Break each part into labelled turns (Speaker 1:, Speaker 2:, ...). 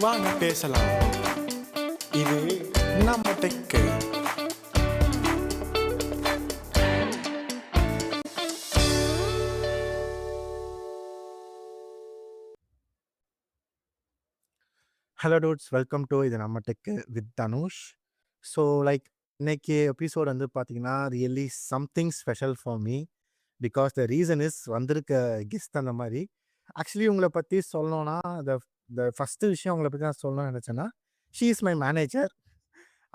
Speaker 1: வாங்க பேசலாம். இது நம்ம tech.
Speaker 2: Hello dudes, welcome to இது நம்ம டெக்கு வித் தனுஷ். ஸோ இன்னைக்கு எபிசோட் வந்து பார்த்தீங்கன்னா really something special for me because the reason is வந்திருக்க கெஸ்ட் அந்த மாதிரி. ஆக்சுவலி உங்களை பற்றி சொல்லணும்னா த ஃபஸ்ட்டு விஷயம் உங்களை பற்றி நான் சொல்லணும்னு நினச்சேன்னா ஷீ இஸ் மை மேனேஜர்.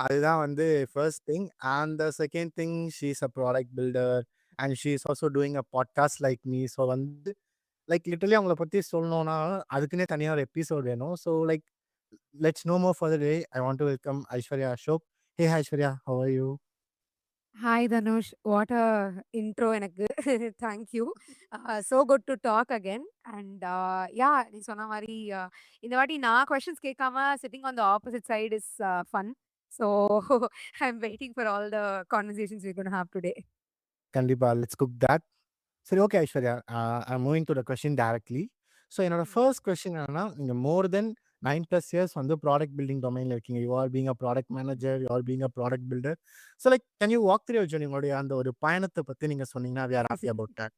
Speaker 2: அதுதான் வந்து first thing. And the second thing, she is a product filter and she is also doing a podcast like me. So வந்து லிட்டரலி அவங்கள பற்றி சொல்லணும்னா அதுக்குன்னே தனியாக ஒரு எபிசோட் வேணும். So let's no more further delay. I want to welcome Aishwarya Ashok. Hey Aishwarya, how are you?
Speaker 3: Hi Dhanush, what a intro எனக்கு. Thank you. So good to talk again. And yeah, நீ சொன்ன மாதிரி இந்த வாட்டி நான் questions கேட்காம sitting on the opposite side is fun. So I'm waiting for all the conversations we're going to have today.
Speaker 2: Kandipa, let's cook that. சரி, okay Aishwarya, I moving to the question directly. So என்னோட first question என்னன்னா, நீங்கள் more than 9+ years வந்து product building டொமைனில் இருக்கீங்க. You are being a product manager, you are being a product builder. So can you walk through your journey? உங்களுடைய அந்த ஒரு பயணத்தை பற்றி நீங்கள் சொன்னீங்கன்னா we are happy about that.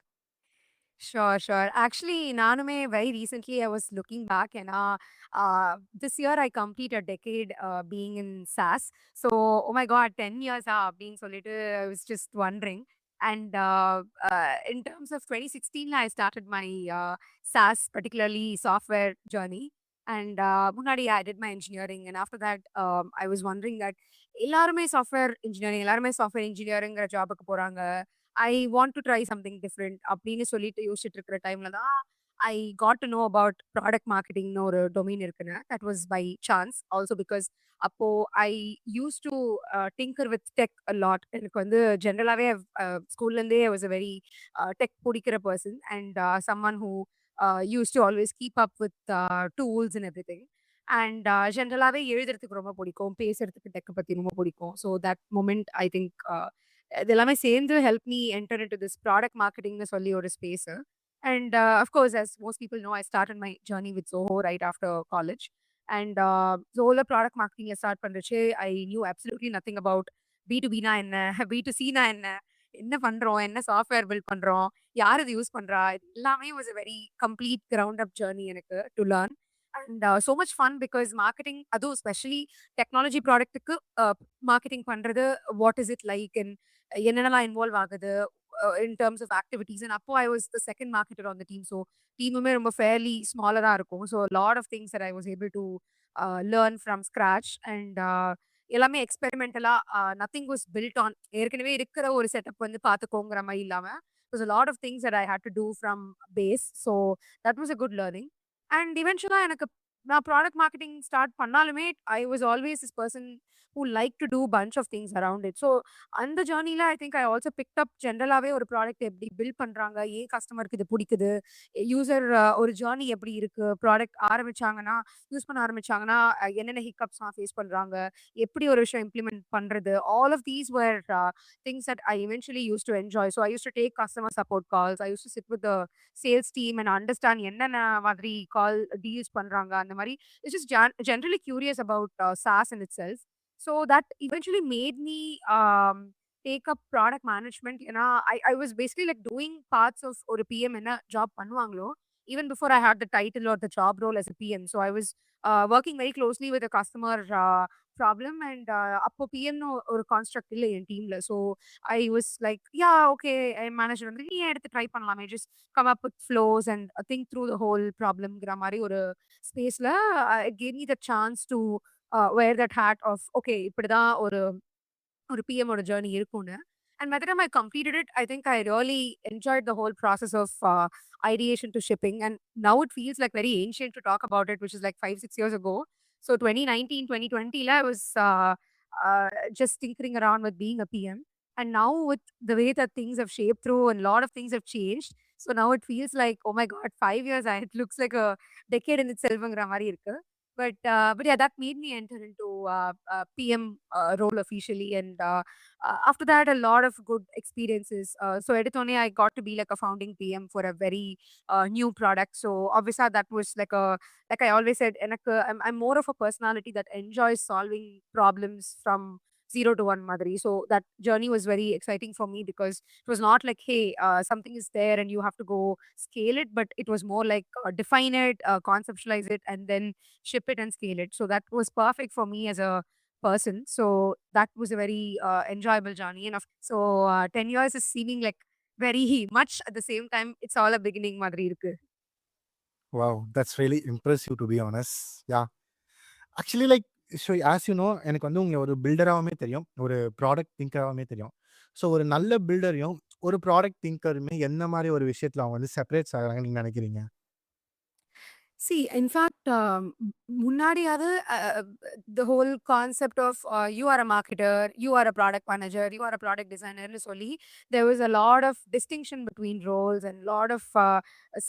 Speaker 3: Sure. Actually, நானுமே very recently I was looking back and this year I complete a decade being in SaaS. So, oh my God, 10 years அப்படின்னு சொல்லிட்டு I was just wondering. And in terms of 2016, I started my SaaS, particularly software journey. And முன்னாடி I did my engineering. And after that, I was wondering that எல்லாருமே software engineering ஜாபுக்கு போறாங்க. I want to try something different அப்படின்னு சொல்லிட்டு யோசிச்சுட்டு இருக்கிற டைம்ல தான் I got to know about product marketing னு ஒரு domain இருக்குன்னு. That was by chance also because அப்போ I used to tinker with tech a lot. எனக்கு வந்து ஜென்ரலாவே ஸ்கூல்ல இருந்தே I was a very tech பிடிக்கிற person and someone who used to always keep up with tools and everything. And ஜென்ரலாவே எழுதுறதுக்கு ரொம்ப பிடிக்கும், பேசுறதுக்கு டெக் பத்தி ரொம்ப பிடிக்கும். So that moment I think இது எல்லாமே சேர்ந்து help me enter into this product மார்க்கெட்டிங்னு சொல்லி ஒரு space. And of course as most people know, I started my journey with Zoho right after college. And Zohoல ப்ராடக்ட் மார்க்கெட்டிங்ல ஸ்டார்ட் பண்ணுறச்சு I knew absolutely nothing about B2B னா என்ன, B2Cனா என்ன, என்ன பண்றோம், என்ன சாஃப்ட்வேர் பில்ட் பண்றோம், யார் இது யூஸ் பண்றா, இது எல்லாமே was a very complete ground up journey எனக்கு to learn. And so much fun because marketing, அதுவும் ஸ்பெஷலி டெக்னாலஜி ப்ராடக்ட்டுக்கு மார்க்கெட்டிங் பண்றது, what is it like and என்னென்னலாம் இன்வால்வ் ஆகுது in terms of activities. And அப்போ I was the second marketer on the team. So டீமுமே ரொம்ப fairly smaller இருக்கும். So a lot of things that I was able to learn from scratch. And எல்லாமே எக்ஸ்பெரிமெண்டலா, nothing was built on ஏற்கனவே இருக்கிற ஒரு setup வந்து பார்த்துக்கோங்கிற மாதிரி இல்லாம there's a lot of things that I had to do from base. So that was a good learning. And eventually எனக்கு நான் product marketing start பண்ணாலுமே I was always this person who liked to do bunch of things around it. So அந்த ஜர்னில I think I also picked up ஜென்ரலாவே ஒரு product எப்படி build பண்றாங்க, ஏன் கஸ்டமருக்கு இது பிடிக்குது, யூசர் ஒரு ஜர்னி எப்படி இருக்கு, ப்ராடக்ட் ஆரம்பிச்சாங்கன்னா யூஸ் பண்ண ஆரம்பிச்சாங்கன்னா என்னென்ன ஹிக்கப்ஸ்லாம் ஃபேஸ் பண்றாங்க, எப்படி ஒரு விஷயம் இம்ப்ளிமெண்ட் பண்றது, all of these were things that I eventually used to enjoy. So I used to take customer support calls, I used to sit with the sales team and understand என்னென்ன மாதிரி கால் deals பண்றாங்க அந்த மாதிரி. It's just generally curious about SaaS in itself. So that eventually made me take up product management. ஏன்னா I was basically like doing parts of ஒரு PM என்ன job பண்ணுவாங்களோ even before I had the title or the job role as a PM. So I was working very closely with a customer problem. And அப்போ PM னு ஒரு construct இல்லை என் டீம்ல. So I was like, yeah, okay, N manager வந்து நீ எடுத்து try பண்ணலாமே, just come up with flows and think through the whole problemங்கிற மாதிரி ஒரு ஸ்பேஸ்ல it gave me the chance to wear that hat of okay, இப்படிதான் ஒரு PM ஓட ஜர்னி இருக்கும்னு. And by the time I completed it, I think I really enjoyed the whole process of ideation to shipping. And now it feels like very ancient to talk about it, which is like 5-6 years ago. So 2019, 2020, I was just tinkering around with being a PM. And now with the way that things have shaped through and a lot of things have changed. So now it feels like, oh my God, 5 years, it looks like a decade in itself. But yeah, that made me enter into PM role officially, and after that, a lot of good experiences. So editone, I got to be like a founding PM for a very new product. So obviously, that was like I always said, I'm more of a personality that enjoys solving problems from 0 to 1 madri. So that journey was very exciting for me because it was not like, hey, something is there and you have to go scale it, but it was more like define it, conceptualize it, and then ship it and scale it. So that was perfect for me as a person. So that was a very enjoyable journey. And 10 years is seeming like very much at the same time. It's all a beginning madri irukku.
Speaker 2: Wow, that's really impressive to be honest. Yeah. Actually, like, so as you know, எனக்கு வந்து உங்களை ஒரு பில்டராகவுமே தெரியும், ஒரு product திங்கராகவுமே தெரியும். So ஒரு நல்ல பில்டரையும் ஒரு ப்ராடக்ட் திங்கருமே என்ன மாதிரி ஒரு விஷயத்தில் அவங்க வந்து செப்பரேட்ஸ் ஆகிறாங்கன்னு நீங்கள் நினைக்கிறீங்க?
Speaker 3: See, in fact, முன்னாடியாவது the whole concept of you are a marketer, you are a product manager, you are a product designer ன்னு சொல்லி, there was a lot of distinction between roles and lot of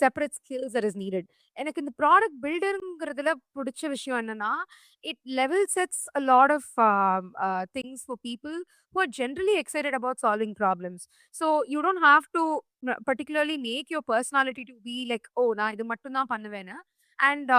Speaker 3: separate skills that is needed. எனக்கு இந்த product பில்டருங்கிறதுல பிடிச்ச விஷயம் என்னன்னா, it level sets a lot of things for people who are generally excited about solving problems. So you don't have to particularly make your personality to be like, oh, நான் இது மட்டும் தான் பண்ணுவேன்னு. And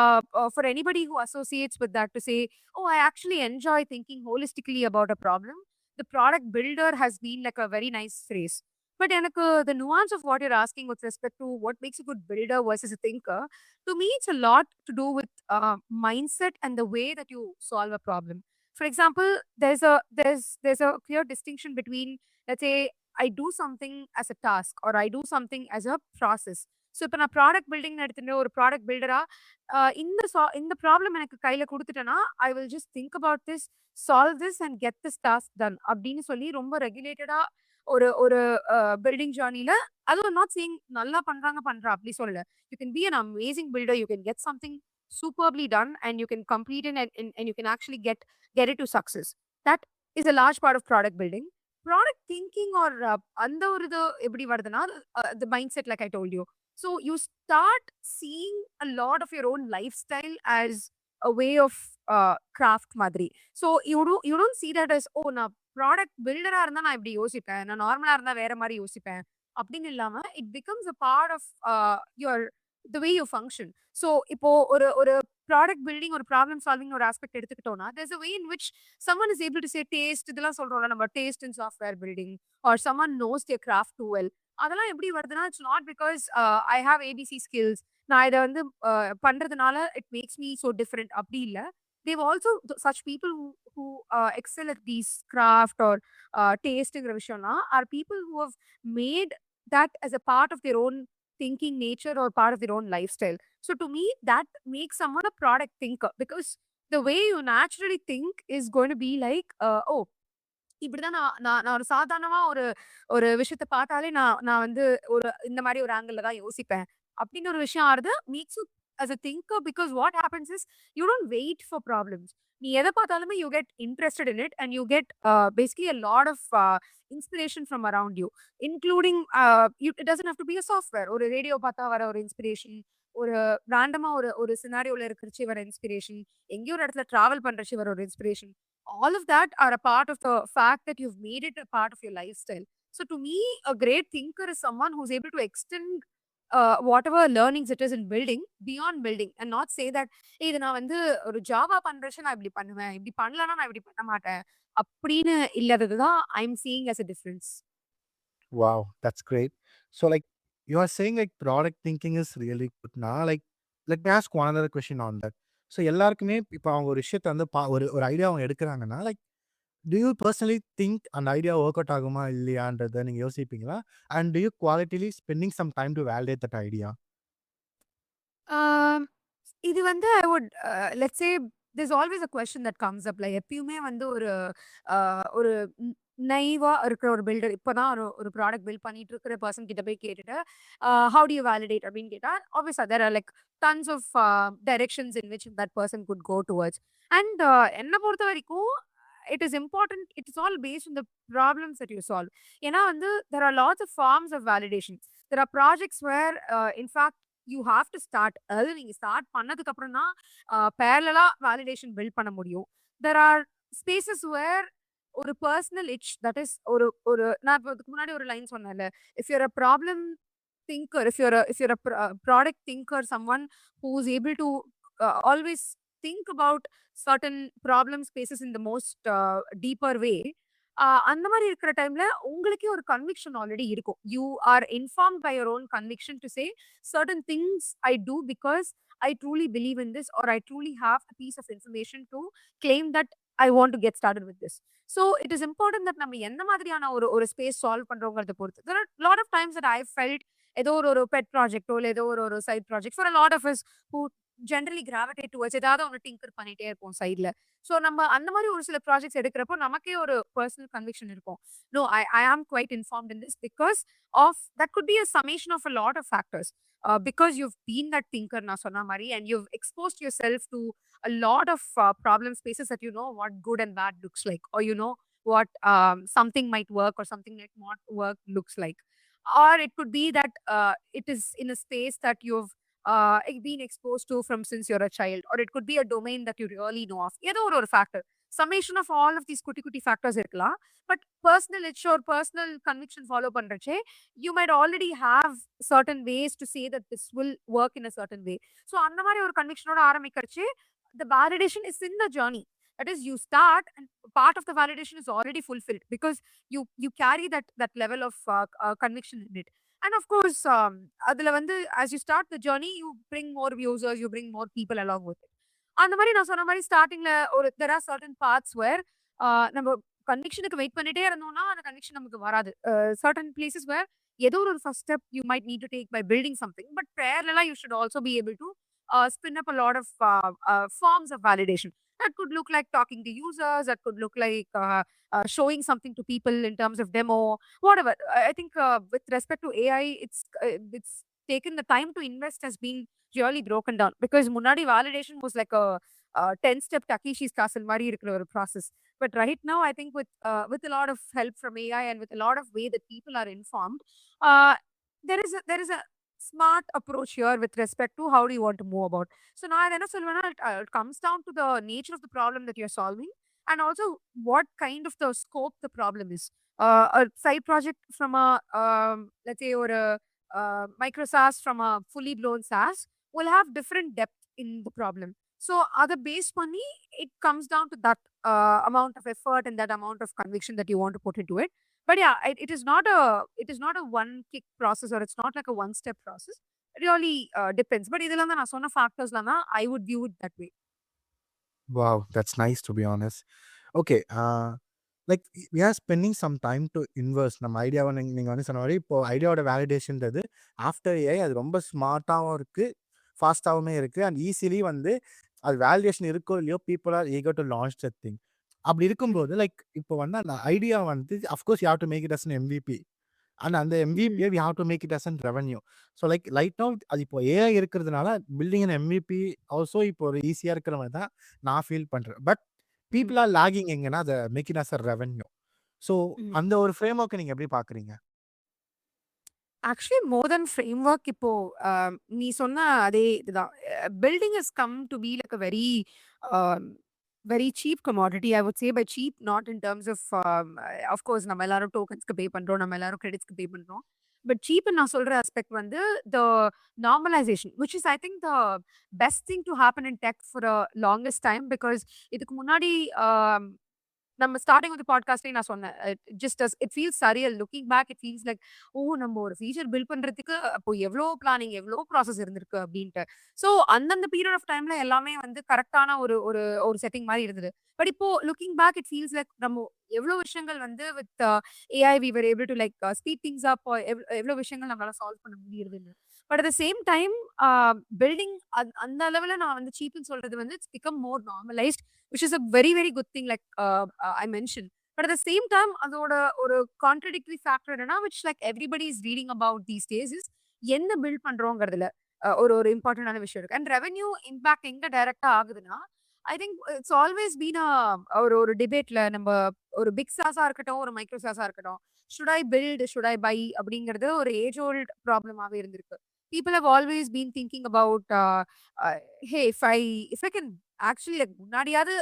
Speaker 3: for anybody who associates with that to say, oh, I actually enjoy thinking holistically about a problem, the product builder has been like a very nice phrase. But எனக்கு the nuance of what you're asking with respect to what makes a good builder versus a thinker, to me, it's a lot to do with mindset and the way that you solve a problem. For example, there's a clear distinction between, let's say, I do something as a task or I do something as a process. So இப்போ நான் product building எடுத்துட்டு ஒரு product பில்டரா இந்த problem எனக்கு கையில கொடுத்துட்டேன்னா, I will just think about this, solve this and get this task done அப்படின்னு சொல்லி ரொம்ப ரெகுலேட்டடா ஒரு ஒரு பில்டிங் ஜேர்னில, அதுவும் நாட் சேயிங் நல்லா பண்றா அப்படி சொல்லல. You can be an amazing builder, you can get something superbly done and you can complete it and you can actually get it to success. That is a large part of product building. Product thinking or அந்த ஒரு இது எப்படி வருதுன்னா, the mindset like I told you. So you start seeing a lot of your own lifestyle as a way of craft madri. So you don't see that as, oh, நான் product பில்டரா இருந்தா நான் இப்படி யோசிப்பேன், நான் நார்மலா இருந்தா வேற மாதிரி யோசிப்பேன் அப்படின்னு இல்லாம, it becomes a part of your the way you function. So இப்போ ஒரு ஒரு ப்ராடக்ட் பில்டிங் ஒரு ப்ராப்ளம் சால்விங் ஒரு ஆஸ்பெக்ட் எடுத்துக்கிட்டோம்னா, there's a way in which someone is able to say taste, இதெல்லாம் சொல்றோம்ல நம்ம, taste in software building, or someone knows their craft too well. அதெல்லாம் எப்படி வருதுன்னா, it's not because I have ABC skills, நான் இதை வந்து பண்றதுனால it makes me so different அப்படி இல்லை. They also such people who excel at these craft or tasteங்கிற விஷயம்னா are people who have made that as a part of their own thinking nature or part of their own lifestyle. So to me, that makes someone a product thinker because the way you naturally think is going to be like, oh, இப்படிதான் நான் நான் நான் ஒரு சாதாரணமா ஒரு ஒரு விஷயத்த பார்த்தாலே நான் நான் வந்து ஒரு இந்த மாதிரி ஒரு ஆங்கிள் தான் யோசிப்பேன் அப்படின்னு ஒரு விஷயம் ஆறுது makes you as a thinker, because what happens is you don't wait for problems. நீ எதை பார்த்தாலுமே you get interested in it and you get basically a lot of inspiration from around you, including it doesn't have to be a software. ஒரு radio பார்த்தா வர ஒரு inspiration, ஒரு ரேண்டமா ஒரு ஒரு சினாரியோல இருக்கிறச்சு வர இன்ஸ்பிரேஷன், எங்கேயோ ஒரு இடத்துல டிராவல் பண்றச்சு வர ஒரு inspiration, all of that are a part of the fact that you've made it a part of your lifestyle. So to me, a great thinker is someone who's able to extend whatever learnings it is in building beyond building and not say that, hey, இது நான் வந்து ஒரு Java பண்றேன் நான் இப்படி பண்ணுவேன், இப்படி பண்ணலன்னா நான் இப்படி பண்ண மாட்டேன் அப்படின்னு இல்லாதது தான் I'm seeing as a difference.
Speaker 2: Wow, that's great. So like you are saying like product thinking is really good. Now like let me ask one other question on that. So எல்லாருக்குமே இப்போ அவங்க ஒரு விஷயத்தை வந்து ஒரு ஒரு ஐடியா அவங்க எடுக்கிறாங்கன்னா, like do you personally think அந்த ஐடியா ஒர்க் அவுட் ஆகுமா இல்லையான்றதை நீங்கள் யோசிப்பீங்களா? அண்ட் do you qualitatively spending some time to validate that idea?
Speaker 3: இது வந்து I would let's say there's always a question that comes up. like எப்பயுமே வந்து ஒரு ஒரு நைவா இருக்கிற ஒரு பில்டர் இப்பதான் ஒரு ஒரு ப்ராடக்ட் பில்ட் பண்ணிட்டு இருக்கிற பர்சன் கிட்ட போய் கேட்டுட்டு how do you validate அப்படின்னு கேட்டா, obviously there are like tons of directions in which that person could go towards. And என்ன பொறுத்த வரைக்கும் it is important, it is all based on the problems that you solve. ஏன்னா வந்து there are lots of forms of validation. There are projects where in fact you have to start. அதாவது நீங்க start பண்ணதுக்கு அப்புறம் தான் பேரலா validation build பண்ண முடியும். There are spaces வேர் ஒரு பர்சனல் இட்ச் தட் இஸ் ஒரு ஒரு நான் இப்ப இதுக்கு முன்னாடி ஒரு லைன் சொன்னேன்ல, if you're a problem thinker, if you're a product thinker, someone who's able to always think about certain problem spaces in the most deeper way, அந்த மாதிரி இருக்கிற டைம்ல உங்களுக்கே ஒரு கன்விக்ஷன் ஆல்ரெடி இருக்கும். You are inform by your own conviction to say certain things I do because I truly believe in this or I truly have a piece of information to claim that I want to get started with this. So it is important that நம்ம எந்த மாதிரியான ஒரு ஒரு space solve பண்றோங்கிறத பொறுத்து. There are lot of times that I felt ஏதோ ஒரு bed ப்ராஜெக்ட்டோ இல்ல ஏதோ ஒரு side project for a lot of us who generally gravitate towards ஏதாவது ஒன்று டிங்கர் பண்ணிட்டே இருப்போம் சைட்ல. ஸோ நம்ம அந்த மாதிரி ஒரு சில ப்ராஜெக்ட்ஸ் எடுக்கிறப்போ நமக்கே ஒரு பர்சனல் கன்விக்ஷன் இருக்கும். No, I am quite informed in this because of that could be a summation of a lot of factors. Because you've been that thinker, நான் சொன்ன மாதிரி, and you've exposed yourself to a lot of problem spaces that you know what good and bad looks like, or you know what something might work or something might not work looks like. Or it could be that it is in a space that you've been exposed to from since you're a child, or it could be a domain that you really know of. ஏதோ ஒரு factor, summation of all of these குட்டி குட்டி factors இருக்கலாம். But personal itch or personal conviction follow பண்றச்சே, you might already have certain ways to say that this will work in a certain way. So அந்த மாதிரி ஒரு conviction ஓட ஆரம்பிக்கிறச்சே, the validation is in the journey. That is, you start and part of the validation is already fulfilled because you carry that level of conviction in it. And of course, அதுல வந்து as you start the journey, you bring more users, you bring more people along with it. அந்த மாதிரி நான் சொன்ன மாதிரி ஸ்டார்டிங்ல ஒரு there are certain paths where நம்ம கன்விக்ஷனுக்கு வெயிட் பண்ணிட்டே இருந்தோம்னா அந்த கன்விக்ஷன் நமக்கு வராது. certain places where ஏதோ ஒரு first step you might need to take by building something, but parallel you should also be able to spin up a lot of forms of validation. That could look like talking to users, that could look like showing something to people in terms of demo, whatever. I think with respect to AI, it's taken the time to invest has been really broken down because munadi validation was like a 10-step Takeshi's castle mari இருக்கிற ஒரு process. But right now, I think with a lot of help from AI and with a lot of way that people are informed, uh, there is a smart approach here with respect to how do you want to move about. So now then it comes down to the nature of the problem that you're solving and also what kind of the scope the problem is. A side project from a let's say or a micro SaaS from a fully blown SaaS will have different depth in the problem. So other base money, it comes down to that amount of effort and that amount of conviction that you want to put into it. But yeah, it is not a one kick process or it's not like a one step process. It really depends. But இதெல்லாம் தான் நான் சொன்ன ஃபேக்டர்ஸ்லாம் தான் I would view it that way.
Speaker 2: Wow, that's nice to be honest. Okay, like we are spending some time to invest. நம்ம ஐடியாவை நீங்கள் வந்து சொன்ன மாதிரி இப்போ ஐடியாவோட வேலிடேஷன்றது ஆஃப்டர் ஏஐ அது ரொம்ப ஸ்மார்ட்டாகவும் இருக்குது, ஃபாஸ்ட்டாகவுமே இருக்குது, அண்ட் ஈஸிலி வந்து அது வேலிடேஷன் இருக்கோ இல்லையோ people are eager to launch that thing. அப்படி இருக்கும்போது லைக் இப்போ வந்து அந்த ஐடியா வந்து of course you have to make it as an MVP and அந்த எம்விபியை we have to make it as an revenue. So like right now அது இப்போ ஏஐ இருக்கிறதுனால பில்டிங் அன் எம்விபி ஆல்சோ இப்போ ஒரு ஈஸியாக இருக்கிற மாதிரி தான் நான் ஃபீல் பண்ணுறேன். பட் பீப்புள் ஆர் லாகிங் எங்கன்னா அதை make it as a revenue. So அந்த ஒரு ஃப்ரேம் ஒர்க்கை நீங்கள் எப்படி பார்க்குறீங்க?
Speaker 3: ஆக்சுவலி மோர் தென் ஃப்ரேம்வொர்க் இப்போ நீ சொன்ன அதே இதுதான். Building has come to be like a very cheap commodity. I would say by cheap, not in terms of course நம்ம எல்லாரும் டோக்கன்ஸ்க்கு பே பண்றோம், நம்ம எல்லாரும் கிரெடிட்ஸ்க்கு பே பண்றோம். பட் சீப் நான் சொல்ற ஆஸ்பெக்ட் வந்து the normalization, which is I think the best thing to happen in tech for the longest time because இதுக்கு முன்னாடி நம்ம ஸ்டார்டிங் ஆஃப் தி பாட்காஸ்ட்லயே நான் சொன்னேன். It feels surreal. Looking back it feels like நம்ம ஒரு ஃபீச்சர் பில்ட் பண்றதுக்கு அப்போ எவ்வளோ பிளானிங், எவ்வளோ ப்ராசஸ் இருந்திருக்கு அப்படின்ட்டு. ஸோ அந்தந்த பீரியட் ஆஃப் டைம்ல எல்லாமே வந்து கரெக்டான ஒரு ஒரு ஒரு செட்டிங் மாதிரி இருந்தது. பட் இப்போ looking back it feels like நம்ம எவ்வளோ விஷயங்கள் வந்து with AI we were able to like speed things up, எவ்வளோ விஷயங்கள் நம்மளால சால்வ் பண்ண முடியுதுன்னு. But at the same time building அந்த அளவில் நான் வந்து சீப்னு சொல்றது வந்து it's become more normalised, which is a very very good thing like I mentioned. But at the same time அதோட ஒரு contradictory factor என்னன்னா which like everybody is reading about these days is என்ன பில்ட் பண்றோங்கிறதுல ஒரு ஒரு இம்பார்ட்டன்டான விஷயம் இருக்கு. And revenue impact எங்க டைரக்டா ஆகுதுன்னா ஐ திங்க் இட்ஸ் ஆல்வேஸ் பீன் ஒரு ஒரு டிபேட்ல நம்ம ஒரு பிக் சாஸா இருக்கட்டும், ஒரு மைக்ரோ சாஸா இருக்கட்டும், should I build, should I buy அப்படிங்கிறது ஒரு ஏஜ் ஓல்ட் ப்ராப்ளமாவே இருந்திருக்கு. people have always been thinking about, hey, if I can actually like முன்னாடியாவது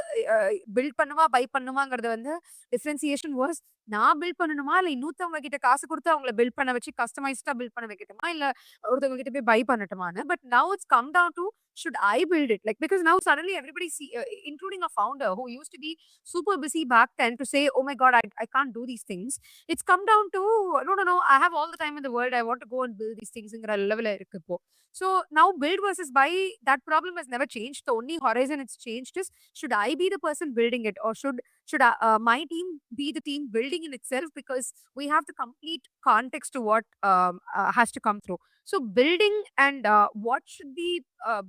Speaker 3: பில்ட் பண்ணுவா பை பண்ணுவாங்கிறது வந்து டிஃபரன்சியேஷன் வாஸ் நான் பில்ட் பண்ணணுமா இல்ல இன்னொருத்தவங்க கிட்ட காசு கொடுத்து அவங்கள பில்ட் பண்ண வச்சு கஸ்டமைஸ்டா பில்ட் பண்ண வைக்கட்டுமா இல்ல ஒருத்தவங்க கிட்ட போய் பை பண்ணட்டுமான்னு. But now it's come down to should I build it? Like, because now suddenly everybody see, including a founder who used to be super busy back then to say, oh my God, I can't do these things. It's come down to, no, I have all the time in the world. I want to go and build these things in a level. So now build versus buy, that problem has never changed. The only horizon it's changed is, should I be the person building it, or should my team be the team building in itself? Because we have the complete context to what has to come through. So building and what should be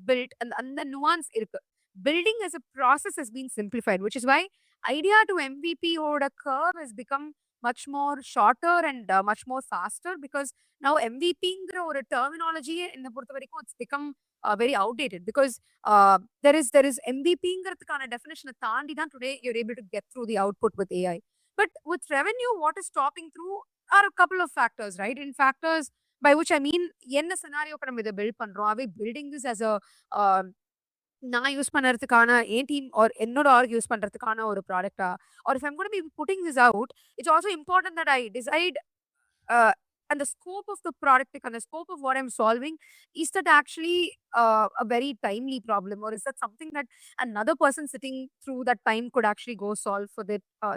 Speaker 3: built, and the nuance irukku. Building as a process has been simplified, which is why idea to MVP or a curve has become much more shorter and much more faster, because now MVP or a terminology in the it's become very outdated, because there is MVP definition தாண்டி தான் today you're able to get through the output with AI. But with revenue, what is stopping through are a couple of factors, right? In factors, by which I mean, என்ன scenario நம்ம இதை build பண்றோம்? Are we building this as a நான் use பண்றதுக்கான என் team or என்னோட org use பண்றதுக்கான ஒரு ப்ராடக்டா, or if I'm gonna be putting this out, it's also important that I decide and the scope of the product and the scope of what I'm solving, is that actually a very timely problem, or is that something that another person sitting through that time could actually go solve for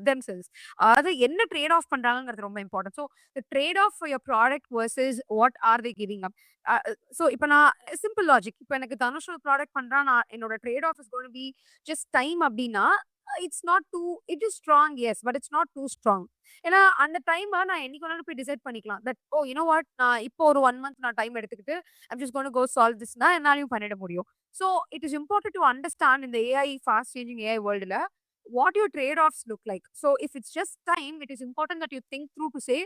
Speaker 3: themselves? அது என்ன trade off பண்றாங்கங்கிறது ரொம்ப important. So the trade off for your product versus what are they giving up. So இப்போ நான் simple logic, இப்போ எனக்கு தனுஷ் ஒரு product பண்றான், நான் என்னோட trade off is going to be just time அப்படின்னா, it's not too, it is strong, yes, but it's not too strong. ஏன்னா அந்த டைம் நான் என்னைக்கு வேணாலும் போய் டிசைட் பண்ணிக்கலாம் that, oh you know what, நான் இப்போ ஒரு 1 month நான் டைம் எடுத்துக்கிட்டு I'm just gonna go solve this தான் என்னாலையும் பண்ணிட முடியும். So it is important to understand இந்த ஏஐ ஃபாஸ்ட் சேஞ்சிங் ஏஐ வேர்ல்டுல what your trade-offs look like. So if it's just time, it is important that you think through to say,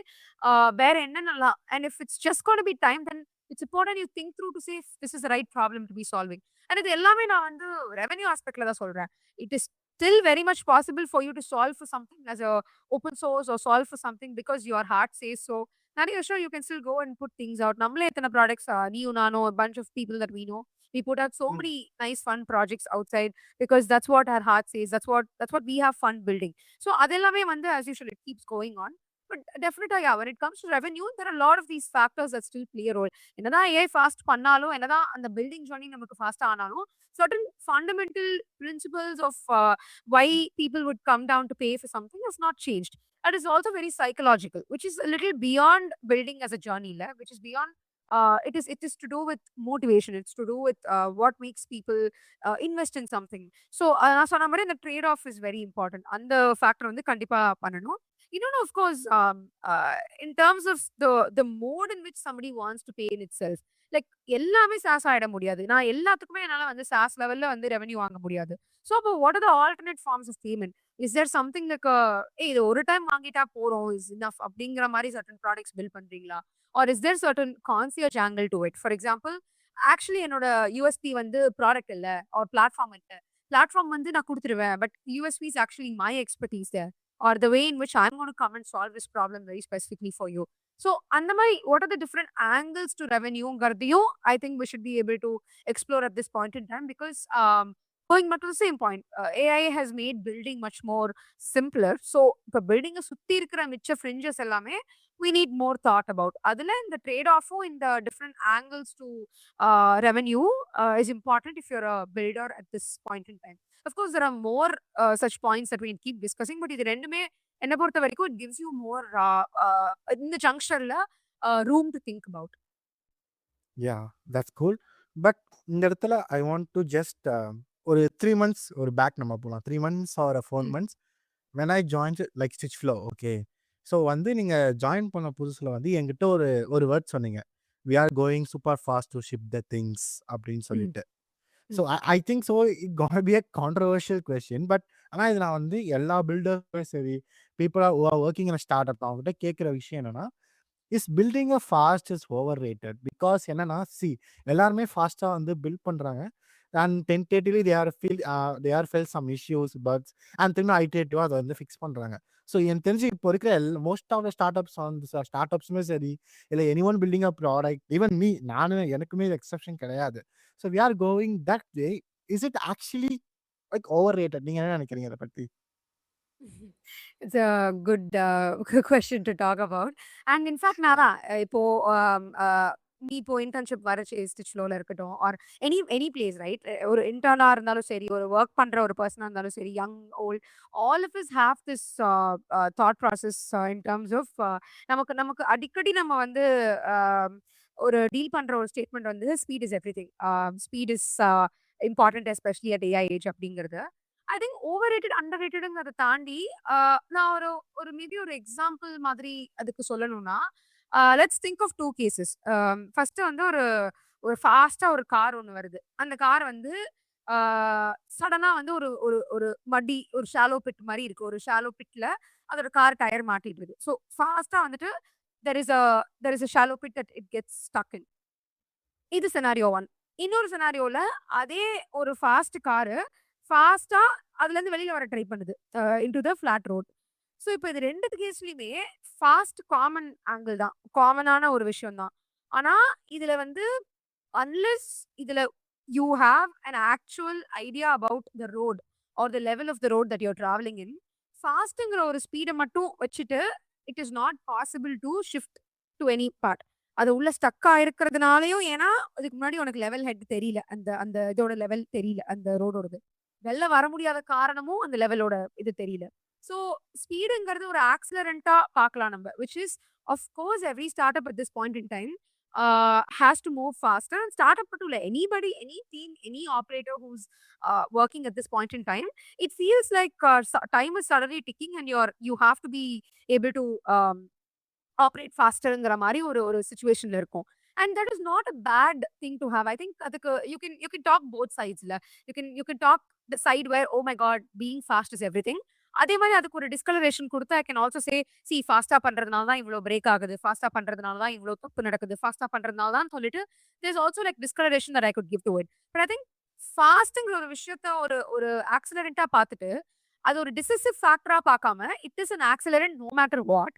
Speaker 3: where enna, and if it's just going to be time, then it's important you think through to say if this is the right problem to be solving. And இது எல்லாமே நான் வந்து revenue ஆஸ்பெக்ட்ல தான் சொல்றேன். It is still very much possible for you to solve for something as a open source, or solve for something because your heart says so. Nariya, sure, you can still go and put things out. Namle etana products, Neo Nano, a bunch of people that we know, we put out so many nice fun projects outside, because that's what our heart says. That's what we have fun building. So adellame vande as usual it keeps going on. But definitely, yeah, when it comes to revenue, there are a lot of these factors that still play a role. என்னதான் AI fast பண்ணாலும், என்னதான் அந்த building journey நமக்கு fast ஆனாலும், certain fundamental principles of why people would come down to pay for something has not changed. That is also very psychological, which is a little beyond building as a journey, which is beyond. It is to do with motivation. It's to do with what makes people invest in something. So நான் சொன்ன மாதிரி இந்த trade off is very important. அந்த factor வந்து கண்டிப்பா பண்ணணும். Of course, in terms of the mode in which somebody wants to pay in itself, like எல்லாமே SaaS ஆயிட முடியாது. நான் எல்லாத்துக்குமே என்னால வந்து SaaS லெவல்ல வந்து ரெவென்யூ வாங்க முடியாது. So அப்போ what are the alternate forms of payment? Is there something like இது ஒரு டைம் வாங்கிட்டா போறோம், is enough அப்படிங்கிற மாதிரி certain products build பண்றீங்களா? Or is there certain concierge angle to it? For example, actually என்னோட USP வந்து ப்ராடக்ட் இல்ல, or பிளாட்ஃபார்ம் இல்ல. பிளாட்ஃபார்ம் வந்து நான் கொடுத்துருவேன், but USP is actually my expertise there, or the way in which I'm going to come and solve this problem very specifically for you. So, what are the different angles to revenue? I think we should be able to explore at this point in time, because going back to the same point, AI has made building much more simpler. So, இப்போ building a சுத்தி இருக்கிற மிச்ச fringes எல்லாமே we need more thought about. Adula, in the trade-off in the different angles to revenue is important if you're a builder at this point in time. Of course, there are more such points that we keep discussing, but இது ரெண்டுமே என்ன பொறுத்த வரைக்கும் it gives you more in the juncture room to think about.
Speaker 2: Yeah, that's cool. But இந்த இடத்துல I want to just ஒரு 3 months ஒரு back நம்ம போகலாம். 3 months or 4 months when I joined like Stitch Flow, okay. So வந்து நீங்கள் join பண்ண புதுசில் வந்து என்கிட்ட ஒரு வேர்ட் சொன்னீங்க, we are going super fast to ship the things அப்படின்னு சொல்லிட்டு. So I think so it got be a controversial question. But ஆனால் இது நான் வந்து எல்லா பில்டர்ஸுமே சரி, பீப்புளாக ஒர்க்கிங் இன் ஸ்டார்ட் அப் அவங்ககிட்ட கேட்குற விஷயம் என்னன்னா, is building a fast is over rated. Because என்னன்னா, எல்லாருமே ஃபாஸ்ட்டாக வந்து பில்ட் பண்ணுறாங்க. And tentatively they are felt some issues bugs and திரும்ப ஐட்டரேட்டிவாக அதை வந்து ஃபிக்ஸ் பண்ணுறாங்க. ஸோ எனக்கு தெரிஞ்சு இப்போ இருக்கிற மோஸ்ட் ஆஃப் த ஸ்டார்ட் அப்ஸுமே சரி, இல்லை anyone building a product, even me, எனக்குமே இது எக்ஸப்ஷன் கிடையாது. So we are going that way. Is it actually like overrated? நீங்கள் என்ன நினைக்கிறீங்க அதை பற்றி?
Speaker 3: It's a good question to talk about. And in fact, Nara, இப்போ நீ இப்போ இன்டர்ன்ஷிப் வர ஸ்டிச்லோல இருக்கட்டும், ஆர் எனி பிளேஸ் ரைட், ஒரு இன்டர்னா இருந்தாலும் சரி, ஒரு ஒர்க் பண்ற ஒரு பர்சனா இருந்தாலும் சரி, young old, all of is have this thought process in terms of நமக்கு நமக்கு அடிக்கடி நம்ம வந்து ஒரு டீல் பண்ற ஒரு ஸ்டேட்மெண்ட் வந்து speed is everything, speed is important especially at AI age அப்படிங்கிறது. ஐ திங்க் ஓவர் ரேட்டட் அண்டர் ரேட்டடுங்கிறத தாண்டி நான் ஒரு ஒரு மேபி ஒரு எக்ஸாம்பிள் மாதிரி அதுக்கு சொல்லணும்னா, let's think of two cases. First வந்து ஒரு ஒரு ஃபாஸ்டா ஒரு கார் ஒன்று வருது. அந்த கார் வந்து சடனா வந்து ஒரு ஒரு ஒரு மடி, ஒரு ஷாலோ பிட் மாதிரி இருக்கு. ஒரு ஷாலோ பிட்ல அதோட கார் டயர் மாட்டிட்டு இருக்கு. ஸோ ஃபாஸ்டா வந்துட்டு there is a shallow bit that it gets stuck in. இது சினாரியோ ஒன். இன்னொரு சினாரியோல அதே ஒரு ஃபாஸ்ட் காரு ஃபாஸ்டா அதுல இருந்து வெளியில வர ட்ரை பண்ணுது into the flat road. So இப்போ இது ரெண்டு கேஸ்லயுமே ஃபாஸ்ட் காமன் ஆங்கிள் தான், காமனான ஒரு விஷயம் தான். ஆனா இதுல வந்து அன்லெஸ் இதுல you have an actual idea about the road or the level of the road that you're travelling in, ஃபாஸ்ட்டுங்கிற ஒரு ஸ்பீடை மட்டும் வச்சுட்டு it is not possible to shift to any part. அது உள்ள ஸ்டக் ஆயிருக்கிறதுனாலயும், ஏன்னா அதுக்கு முன்னாடி உனக்கு லெவல் ஹெட் தெரியல, அந்த அந்த இதோட லெவல் தெரியல, அந்த ரோடோடது வெளில வர முடியாத காரணமும் அந்த லெவலோட இது தெரியல. ஸோ ஸ்பீடுங்கிறது ஒரு ஆக்சிலரண்டா பார்க்கலாம் நம்ம, which is of course every startup at this point in time has to move faster. And startup மட்டும் இல்லை, anybody, any team, any operator who's working at this point in time, it feels like time is suddenly ticking and you have to be able to operate ஃபாஸ்டர்ங்கிற மாதிரி ஒரு ஒரு சுச்சுவேஷன்ல இருக்கும். And that is not a bad thing to have. I think அதுக்கு you can talk both சைட்ஸ்ல. You can talk the side where oh my God being fast is everything. அதே மாதிரி அதுக்கு ஒரு டிஸ்கலரேஷன் கொடுத்து ஐ கேன் ஆல்சோ சே சி ஃபாஸ்டா பண்றதுனால தான் இவ்வளோ பிரேக் ஆகுது, ஃபாஸ்டா பண்றதுனால தான் இவ்வளோ தப்பு நடக்குது, ஃபாஸ்டா பண்றதுனால தான் சொல்லிட்டு தேர் இஸ் ஆல்சோ லைக் டிஸ்கலரேஷன் that I could give to it. But I think ஃபாஸ்ட்ங்கிற ஒரு விஷயத்த ஒரு ஒரு ஆக்சிலரண்டா பார்த்துட்டு அது ஒரு டிசிசிவ் ஃபேக்டரா பார்க்காம it is an accelerant no matter what.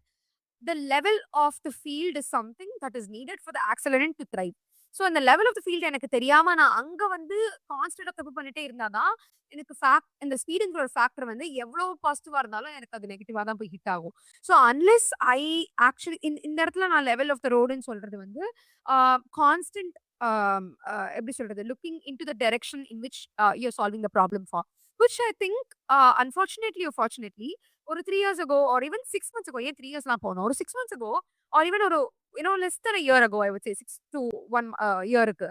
Speaker 3: The level of the field is something that is needed for the accelerant to thrive. So அந்த லெவல் ஆஃப் த ஃபீல்டு எனக்கு தெரியாம நான் அங்க வந்து கான்ஸ்டன்டா தப்பு பண்ணிட்டே இருந்தாதான் எனக்கு இந்த ஸ்பீடுங்கிற ஒரு ஃபேக்டர் வந்து எவ்வளவு பாசிட்டிவா இருந்தாலும் எனக்கு அது நெகட்டிவா தான் போய் ஹிட் ஆகும். ஸோ அன்லெஸ் ஐ ஆக்சுவலி இந்த இடத்துல நான் லெவல் ஆஃப் த ரோடுன்னு சொல்றது வந்து கான்ஸ்டன்ட் எப்படி சொல்றது, looking in to the direction in which you're solving the problem for, which I think unfortunately or fortunately ஒரு 3 years ago or even 6 months ago, ஏன் 3 yearsலாம் போனோம், ஒரு 6 months ago or even ஒரு less than a year ago, I would say 6 to 1 yearக்கு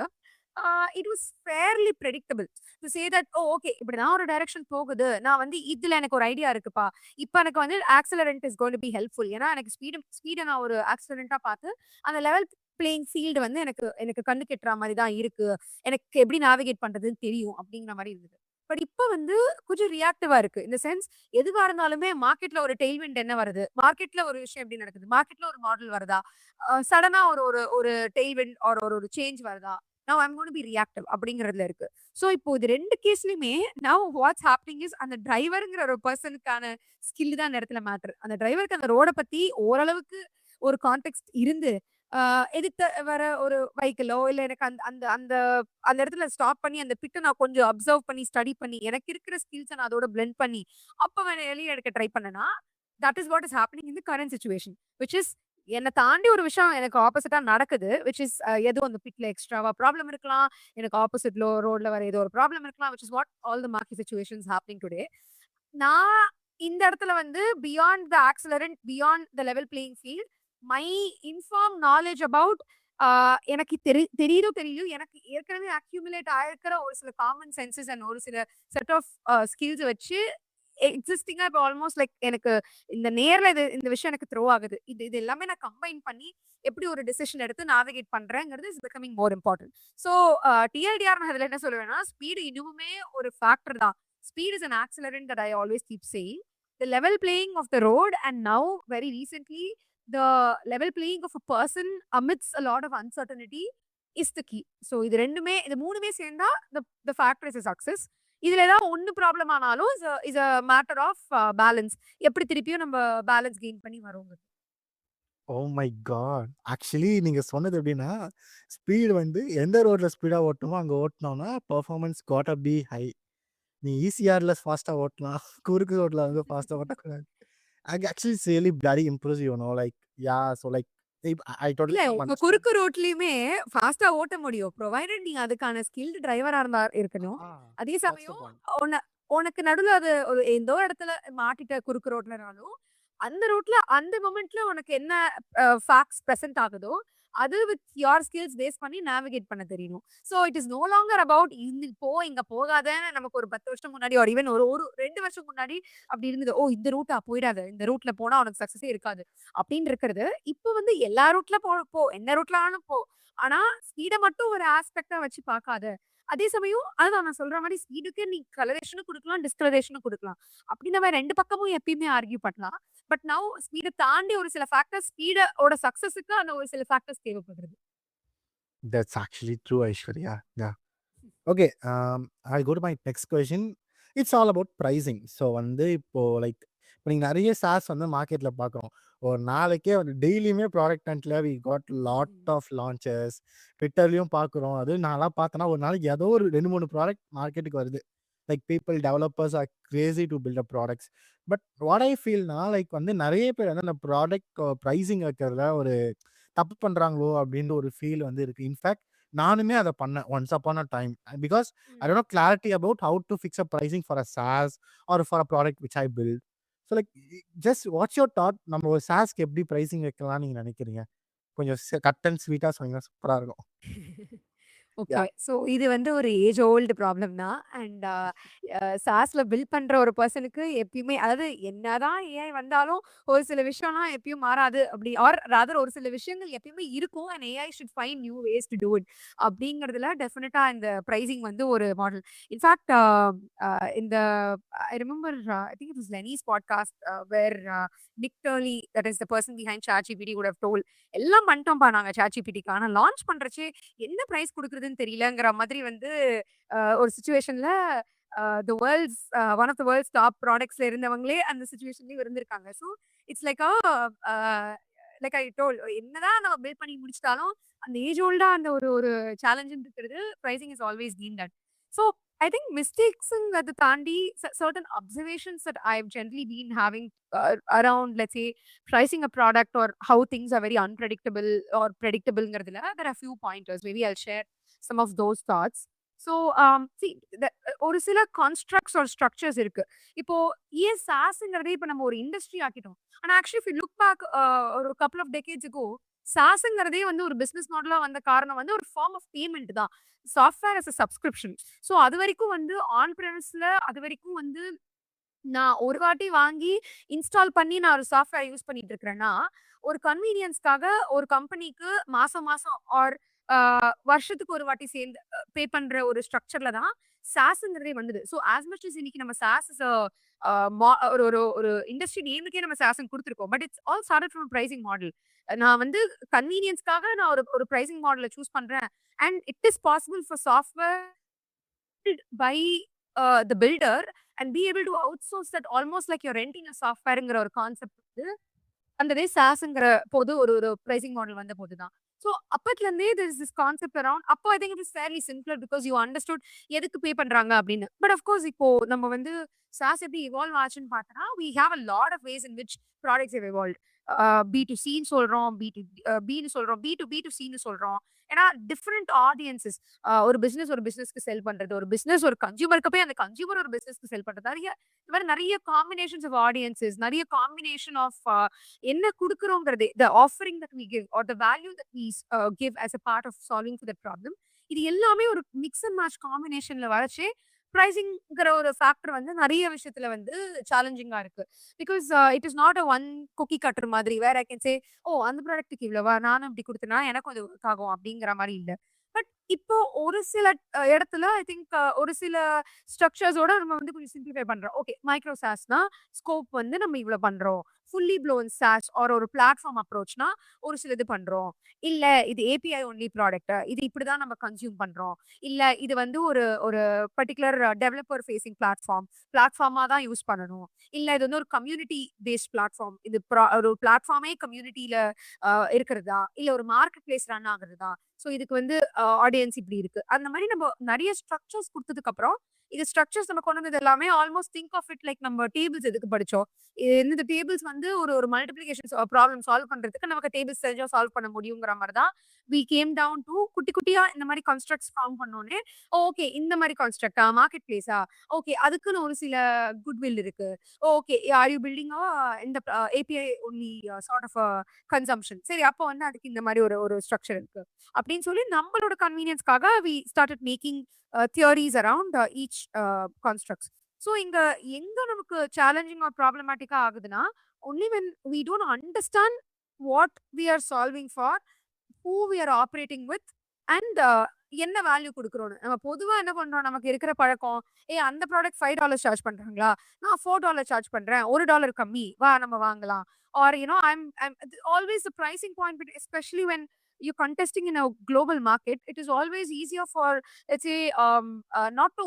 Speaker 3: it was fairly predictable to say that oh okay இப்படிதான் ஒரு direction போகுது, நான் வந்து இதுல எனக்கு ஒரு ஐடியா இருக்குப்பா, இப்போ எனக்கு வந்து accelerant is going to be helpful, ஏன்னா எனக்கு ஸ்பீடை நான் ஒரு ஆக்சிலரண்டா பார்த்து அந்த லெவல் பிளேயிங் ஃபீல்டு வந்து எனக்கு எனக்கு கண்ணு கெட்டுற மாதிரி தான் இருக்கு, எனக்கு எப்படி நேவிகேட் பண்றதுன்னு தெரியும் அப்படிங்கிற மாதிரி இருந்தது. பட் இப்போ வந்து கொஞ்சம் ரியாக்டிவா இருக்கு. இந்த சென்ஸ் எதுவா இருந்தாலுமே மார்க்கெட்ல ஒரு டெய்ல்விண்ட் என்ன வருது, மார்க்கெட்ல ஒரு விஷயம் எப்படி நடக்குது, மார்க்கெட்ல ஒரு மாடல் வருதா, சடனா ஒரு ஒரு ஒரு டெய்ல்விண்ட் ஒரு ஒரு சேஞ்ச் வருதா, now I'm going to be reactive அப்படிங்கிறதுல இருக்கு. ஸோ இப்போ இது ரெண்டு கேஸ்லயுமே நவ் வாட்ஸ் ஹேப்பனிங் இஸ் அந்த டிரைவருங்கிற ஒரு பர்சனுக்கான ஸ்கில் தான் இந்த இடத்துல மேட்டர். அந்த டிரைவருக்கு அந்த ரோட பத்தி ஓரளவுக்கு ஒரு கான்டெக்ட் இருந்து எதிர்த்து வர ஒரு வெஹிக்கிளோ இல்ல எனக்கு அந்த அந்த அந்த அந்த இடத்துல ஸ்டாப் பண்ணி அந்த பிட்டை நான் கொஞ்சம் அப்சர்வ் பண்ணி ஸ்டடி பண்ணி எனக்கு இருக்கிற ஸ்கில்ஸை நான் அதோட பிளெண்ட் பண்ணி அப்போ வெளியே எடுக்க ட்ரை பண்ணனா, that is what is happening in the current situation, which is என்னை தாண்டி ஒரு விஷயம் எனக்கு ஆப்போசிட்டா நடக்குது, விச் இஸ் எதுவும் அந்த பிட்ல எக்ஸ்ட்ராவா ப்ராப்ளம் இருக்கலாம், எனக்கு ஆப்போசிட்ல ரோட்ல வர ஏதோ ஒரு ப்ராப்ளம் இருக்கலாம், which is what all the market situations happening today. நான் இந்த இடத்துல வந்து beyond the accelerant, beyond the level playing field, my inform knowledge about எனக்கு தெரியலையோ எனக்கு ஏற்கனவே அக்யூமுலேட் ஆயிருக்கிற ஒரு சில காமன் சென்சஸ் அண்ட் ஒரு சில செட் ஆஃப் ஸ்கில்ஸ் வச்சு எக்ஸிஸ்டிங்கா இப்போ ஆல்மோஸ்ட் லைக் எனக்கு இந்த நேர்ல இந்த விஷயம் எனக்கு த்ரோ ஆகுது, இது எல்லாமே நான் கம்பைன் பண்ணி எப்படி ஒரு டிசிஷன் எடுத்து நேவிகேட் பண்றேங்கிறது is becoming more important. So TLDR நான் அதில் என்ன சொல்லுவேன்னா, ஸ்பீடு இன்னுமே ஒரு ஃபேக்டர் தான். Speed is an accelerant that I always keep saying. The level playing of the road and now very recently the level playing of a person amidst a lot of uncertainty is the key. So இது 2மே இது 3மே சேர்ந்தா the factor is a success. இதுல ஏதாவது ஒண்ணு problem ஆனாலும் is a matter of balance. எப்படி திருப்பியும் நம்ம பேலன்ஸ் கெயின் பண்ணி வரோங்க.
Speaker 2: ஓ மை காட்! ஆக்சுவலி நீங்க சொன்னது எப்படின்னா, ஸ்பீடு வந்து எந்த ரோட்ல ஸ்பீடா ஓட்டணுமோ அங்க ஓட்டுனோம்னா, பெர்ஃபார்மன்ஸ் காட் பி ஹை. நீ ஈசிஆர்ல ஃபாஸ்ட்டா ஓட்டலாம். குறுக்கு ரோட்ல வந்து ஃபாஸ்ட்டா ஓட்டக்கூடாது. Actually it's really very impressive like so like I
Speaker 3: இல்ல
Speaker 2: டோட்டலி
Speaker 3: உங்க
Speaker 2: அண்டர்ஸ்டாண்ட்.
Speaker 3: குறுக்கு ரோட்லயுமே ஃபாஸ்ட்டா ஓட்ட முடியும். ப்ரொவைடட் நீங்க அதுக்கான ஸ்கில்டு டிரைவரா இருந்தா இருக்கணும்.
Speaker 2: ஆ
Speaker 3: அதே
Speaker 2: தட்ஸ் த
Speaker 3: சமயம்
Speaker 2: பாயிண்ட்.
Speaker 3: உனக்கு நடுவுல அது ஒரு ஏதோ இடத்துல மாட்டிட்ட குறுக்கு ரோட்லனாலும், அந்த ரோட்ல அந்த மொமெண்ட்ல உனக்கு என்ன ஃபேக்ட்ஸ் பிரசன்ட் ஆகுதோ, அது வித் யுவர் ஸ்கில்ஸ் பேஸ் பண்ணி நேவிகேட் பண்ண தெரியணும். So it is no longer about இங்க போகாதன்னு நமக்கு ஒரு 10 வருஷம் முன்னாடி ஆர் ஈவன் ஒரு ஒரு 2 வருஷம் முன்னாடி அப்படி இருந்தது. ஓ! இந்த ரூட்டா போயிடாத. இந்த ரூட்ல போனா உனக்கு சக்சஸே இருக்காது. அப்படின்னு இருக்கிறது. இப்ப வந்து எல்லா ரூட்ல போ. எந்த ரூட்ல வேணாலும் போ. ஆனா ஸ்பீட மட்டும் ஒரு ஆஸ்பெக்ட்டா வச்சு பார்க்காத. அதே சமயம் அதுதான் நான் சொல்ற மாரி ஸ்பீடுக்கு நீ கலரேஷனும் குடுக்கலாம், டிஸ்கலரேஷனும் குடுக்கலாம். அப்படி நம்ம 2 பக்கமும் எப்பயுமே ஆர்கியூ பண்ணலாம். பட் நவ் ஸ்பீட தாண்டி ஒரு சில ஃபேக்டர்ஸ் ஸ்பீடோட சக்சஸ்க்கு அந்த ஒரு சில ஃபேக்டர்ஸ் தேவைப்படுது.
Speaker 2: That's actually true Aishwarya. Yeah. Okay. I go to my next question. It's all about pricing. So வந்து இப்போ நீங்க நெறைய SaaS வந்து மார்க்கெட்ல பார்க்குறோம். ஒரு நாளைக்கே வந்து டெய்லியுமே ப்ராடக்ட் ஹண்ட்ல we got lot of launches. ட்விட்டர்லயும் பார்க்குறோம். அதுவும் நான்லாம் பார்த்தேன்னா, ஒரு நாளைக்கு ஏதோ ஒரு 2, 3 ப்ராடக்ட் மார்க்கெட்டுக்கு வருது. Like people developers are crazy to build up products. But what I ஃபீல்னா லைக் வந்து நெறைய பேர் வந்து அந்த ப்ராடக்ட் பிரைசிங் வைக்கிறதுல ஒரு தப்பு பண்றாங்களோ அப்படின்ற ஒரு ஃபீல் வந்து இருக்கு. இன்ஃபேக்ட் நானுமே அத பண்ணேன் once upon a time. Because I don't know clarity about how to fix a pricing for a SaaS or for a product which I build. So like just what's your thought? நம்ம ஒரு SaaSக்கு எப்படி pricing வைக்கலாம்னு நீங்க நினைக்கிறீங்க? கொஞ்சம் cut and ஸ்வீட்டா சொன்னீங்கன்னா சூப்பரா இருக்கும்.
Speaker 3: ஓகே.
Speaker 2: யா.
Speaker 3: ஸோ இது வந்து ஒரு ஏஜ் ஓல்டு ப்ராப்ளம் தான். அண்ட் சாஸ்ல பில்ட் பண்ற ஒரு பெர்சனுக்கு எப்பயுமே அதாவது என்னதான் ஏஐ வந்தாலும் ஒரு சில விஷயம்லாம் எப்பயும் மாறாது. அப்படி ஆர் ராதர் ஒரு சில விஷயங்கள் எப்பயுமே இருக்கும். And AI should find new ways to do it. அப்படிங்கிறதுல டெஃபினட்டா இந்த பிரைசிங் வந்து ஒரு மாடல். இன்ஃபேக்ட் இந்த I remember I think it was Lenny's podcast where Nick Turley that is the person behind ChatGPT would have told எல்லாம் பண்ணிட்டோம்ப்பா நாங்க ChatGPTக்கு. ஆனா launch பண்றச்சே என்ன price குடுக்குறதுன்னு தெரியலங்கிற மாதிரி வந்து ஒரு சிச்சுவேஷன்ல the world's one of the world's top ப்ராடக்ட்ஸ்ல இருந்தவங்களே அந்த சிச்சுவேஷன்லயும் இருந்திருக்காங்க. So it's like like I told என்னதான் நம்ம பில்ட் பண்ணி முடிச்சிட்டாலும் அந்த ஏஜ் ஓல்டா அந்த ஒரு ஒரு சேலஞ்ச் இருக்கிறது pricing is always been that. So I think மிஸ்டேக்ஸ்ங்கிறத தாண்டி certain observations that I've generally been having around let's say pricing a product or how things are very unpredictable or predictableங்கிறதுல there are few pointers. Maybe I'll share some of those thoughts. So see ஒரு சில constructs or structures இருக்கு. இப்போ SaaSங்கிறதே இப்போ நம்ம ஒரு industry ஆக்கிட்டோம். ஆனா actually if you look back ஒரு couple of decades ago SaaSங்கிறதே வந்து ஒரு பிசினஸ் மாடலா வந்த காரணம் வந்து ஒரு ஃபார்ம் ஆஃப் பேமெண்ட் தான். Software as a subscription. So அது வரைக்கும் வந்து ஆன் பிரமிஸ்ல அது வரைக்கும் வந்து நான் ஒரு வாட்டி வாங்கி இன்ஸ்டால் பண்ணி நான் ஒரு சாஃப்ட்வேர் யூஸ் பண்ணிட்டு இருக்கிறேன்னா, ஒரு கன்வீனியன்ஸ்க்காக ஒரு கம்பெனிக்கு மாசம் மாசம் ஆர் வருஷத்துக்கு ஒரு வாட்டி சேர்ந்து பே பண்ற ஒரு ஸ்ட்ரக்சர்ல தான் சாஸ்ங்கிறதே வந்தது. ஸோ ஆஸ் மச் அஸ் இன்னைக்கு நம்ம சாஸ் இஸ் ஒரு ஒரு ஒரு இண்டஸ்ட்ரி நேமுக்கே நம்ம சாஸ்ன்னு குடுத்துருக்கோம். But it's all started from pricing model. நான் வந்து கன்வீனியன்ஸ்க்காக நான் ஒரு ஒரு பிரைசிங் மாடல சூஸ் பண்றேன். And it is possible for software by the builder and be able to outsource that almost like your renting a சாஃப்ட்வேர்ங்கிற ஒரு கான்செப்ட் வந்து அந்த டே சாஸ்ங்கிற போது ஒரு ஒரு பிரைசிங் மாடல் வந்த போது தான். ஸோ அப்பத்துல இருந்தே திஸ் கான்செப்ட் அரவுண்ட் அப்போ ஐ think it is fairly simpler because you understood எதுக்கு பே பண்றாங்க அப்படின்னு. பட் அஃப்கோர்ஸ் இப்போ நம்ம வந்து சாஸ் எப்படி இவால்வ் ஆச்சுன்னு பார்த்தோம்னா we have a lot of ways in which products how evolve. B to சின்னு சொல்றோம், பின்னு சொல்றோம், பி டு சின்னு சொல்றோம். ஏன்னா டிஃப்ரெண்ட் ஆடியன்சஸ் ஒரு பிசினஸ் ஒரு பிசினஸ்க்கு செல் பண்றது, ஒரு பிசினஸ் ஒரு கன்சியூமருக்கு போய் அந்த கன்சியூமர் ஒரு பிசினஸ்க்கு செல் பண்றது. இந்த மாதிரி நிறைய காம்பினேஷன்ஸ் ஆஃப் ஆடியன்சஸ், நிறைய காம்பினேஷன் ஆஃப் என்ன குடுக்குறோங்கிறது the offering that we give are the value that we give as a part of solving for that problem. இது எல்லாமே ஒரு மிக்ஸ் அண்ட் மேட்ச் காம்பினேஷன்ல வரச்சே பிரைசிங்ங்கிற ஒரு ஃபேக்டர் வந்து நிறைய விஷயத்துல வந்து சேலஞ்சிங்கா இருக்கு. Because it is not a one cookie cutter மாதிரி வேற ஐ கேன் சே ஓ அந்த ப்ராடக்ட்டுக்கு இவ்வளவா நானும் இப்படி கொடுத்தேன்னா எனக்கும் அது ஒர்க் ஆகும் அப்படிங்கிற மாதிரி இல்லை. பட் இப்போ ஒரு சில இடத்துல ஐ திங்க் ஒரு சில ஸ்ட்ரக்சர்ஸோட நம்ம வந்து கொஞ்சம் சிம்பிளிஃபை பண்றோம். ஓகே மைக்ரோ சாஸ்னா ஸ்கோப் வந்து நம்ம இவ்வளவு பண்றோம். ஃபுல்லி ப்ளோன் SaaS ஆர் ஒரு பிளாட்ஃபார்ம் அப்ரோச்னா ஒரு சிலது பண்றோம். இல்ல இது ஏபிஐ ஒன்லி ப்ராடக்ட். இது இப்படிதான் நம்ம கன்சியூம் பண்றோம். இல்ல இது வந்து ஒரு ஒரு பர்ட்டிகுலர் டெவலப்பர் ஃபேசிங் பிளாட்ஃபார்மா தான் யூஸ் பண்ணணும். இல்ல இது வந்து ஒரு கம்யூனிட்டி பேஸ்ட் பிளாட்ஃபார்ம். இது ஒரு பிளாட்ஃபார்மே கம்யூனிட்டில இருக்கிறதா? இல்ல ஒரு மார்க்கெட் பிளேஸ் ரன் ஆகுறதா? ஸோ இதுக்கு வந்து ஆடியன்ஸ் இப்படி இருக்கு. அந்த மாதிரி நம்ம நிறைய ஸ்ட்ரக்சர்ஸ் குடுத்ததுக்கு அப்புறம், இது ஸ்ட்ரக்சர்ஸ் நம்ம கொண்டு வந்தது எல்லாமே almost think of it like நம்ம டேபிள்ஸ் எதுக்கு படிச்சோம்? இந்த டேபிள்ஸ் வந்து ஒரு ஒரு மல்டிப்ளிகேஷன் ப்ராப்ளம் சால்வ் பண்றதுக்கு நமக்கு டேபிள்ஸ் தெரிஞ்சா சால்வ் பண்ண முடியுங்கிற மாரி தான் வி கேம் டவுன் டூ குட்டி குட்டியா இந்த மாரி கான்ஸ்ட்ரக்ட்ஸ் ஃபார்ம் பண்ணோனே, ஓகே இந்த மாரி கான்ஸ்ட்ரக்ட்டா? மார்க்கெட் பிளேஸா? ஓகே அதுக்குன்னு ஒரு சில குட்வில் இருக்கு. ஓகே ஆர் யூ பில்டிங் இந்த API only sort of consumption. சரி அப்போ வந்து அதுக்கு இந்த மாரி ஒரு ஒரு ஸ்ட்ரக்சர் இருக்கு. அப்படின்னு சொல்லி நம்மளோட கன்வீனியன்ஸ்க்காக we started making theories around each constructs. So இங்க எங்க நமக்கு சேலஞ்சிங் ஆர் ப்ராப்ளமேட்டிக்கா ஆகுதுன்னா, only when we don't understand what we are solving for, who we are operating with and என்ன வேல்யூ குடுக்குறோம்னு. நம்ம பொதுவா என்ன பண்றோம், நமக்கு இருக்கிற பழக்கம், அந்த ப்ராடக்ட் $5 சார்ஜ் பண்றாங்களா? நான் $4 சார்ஜ் பண்றேன். $1 கம்மி. வா நம்ம வாங்கலாம். Or I'm always the pricing point, but especially when you're contesting in a global market, it is always easier for, let's say, not to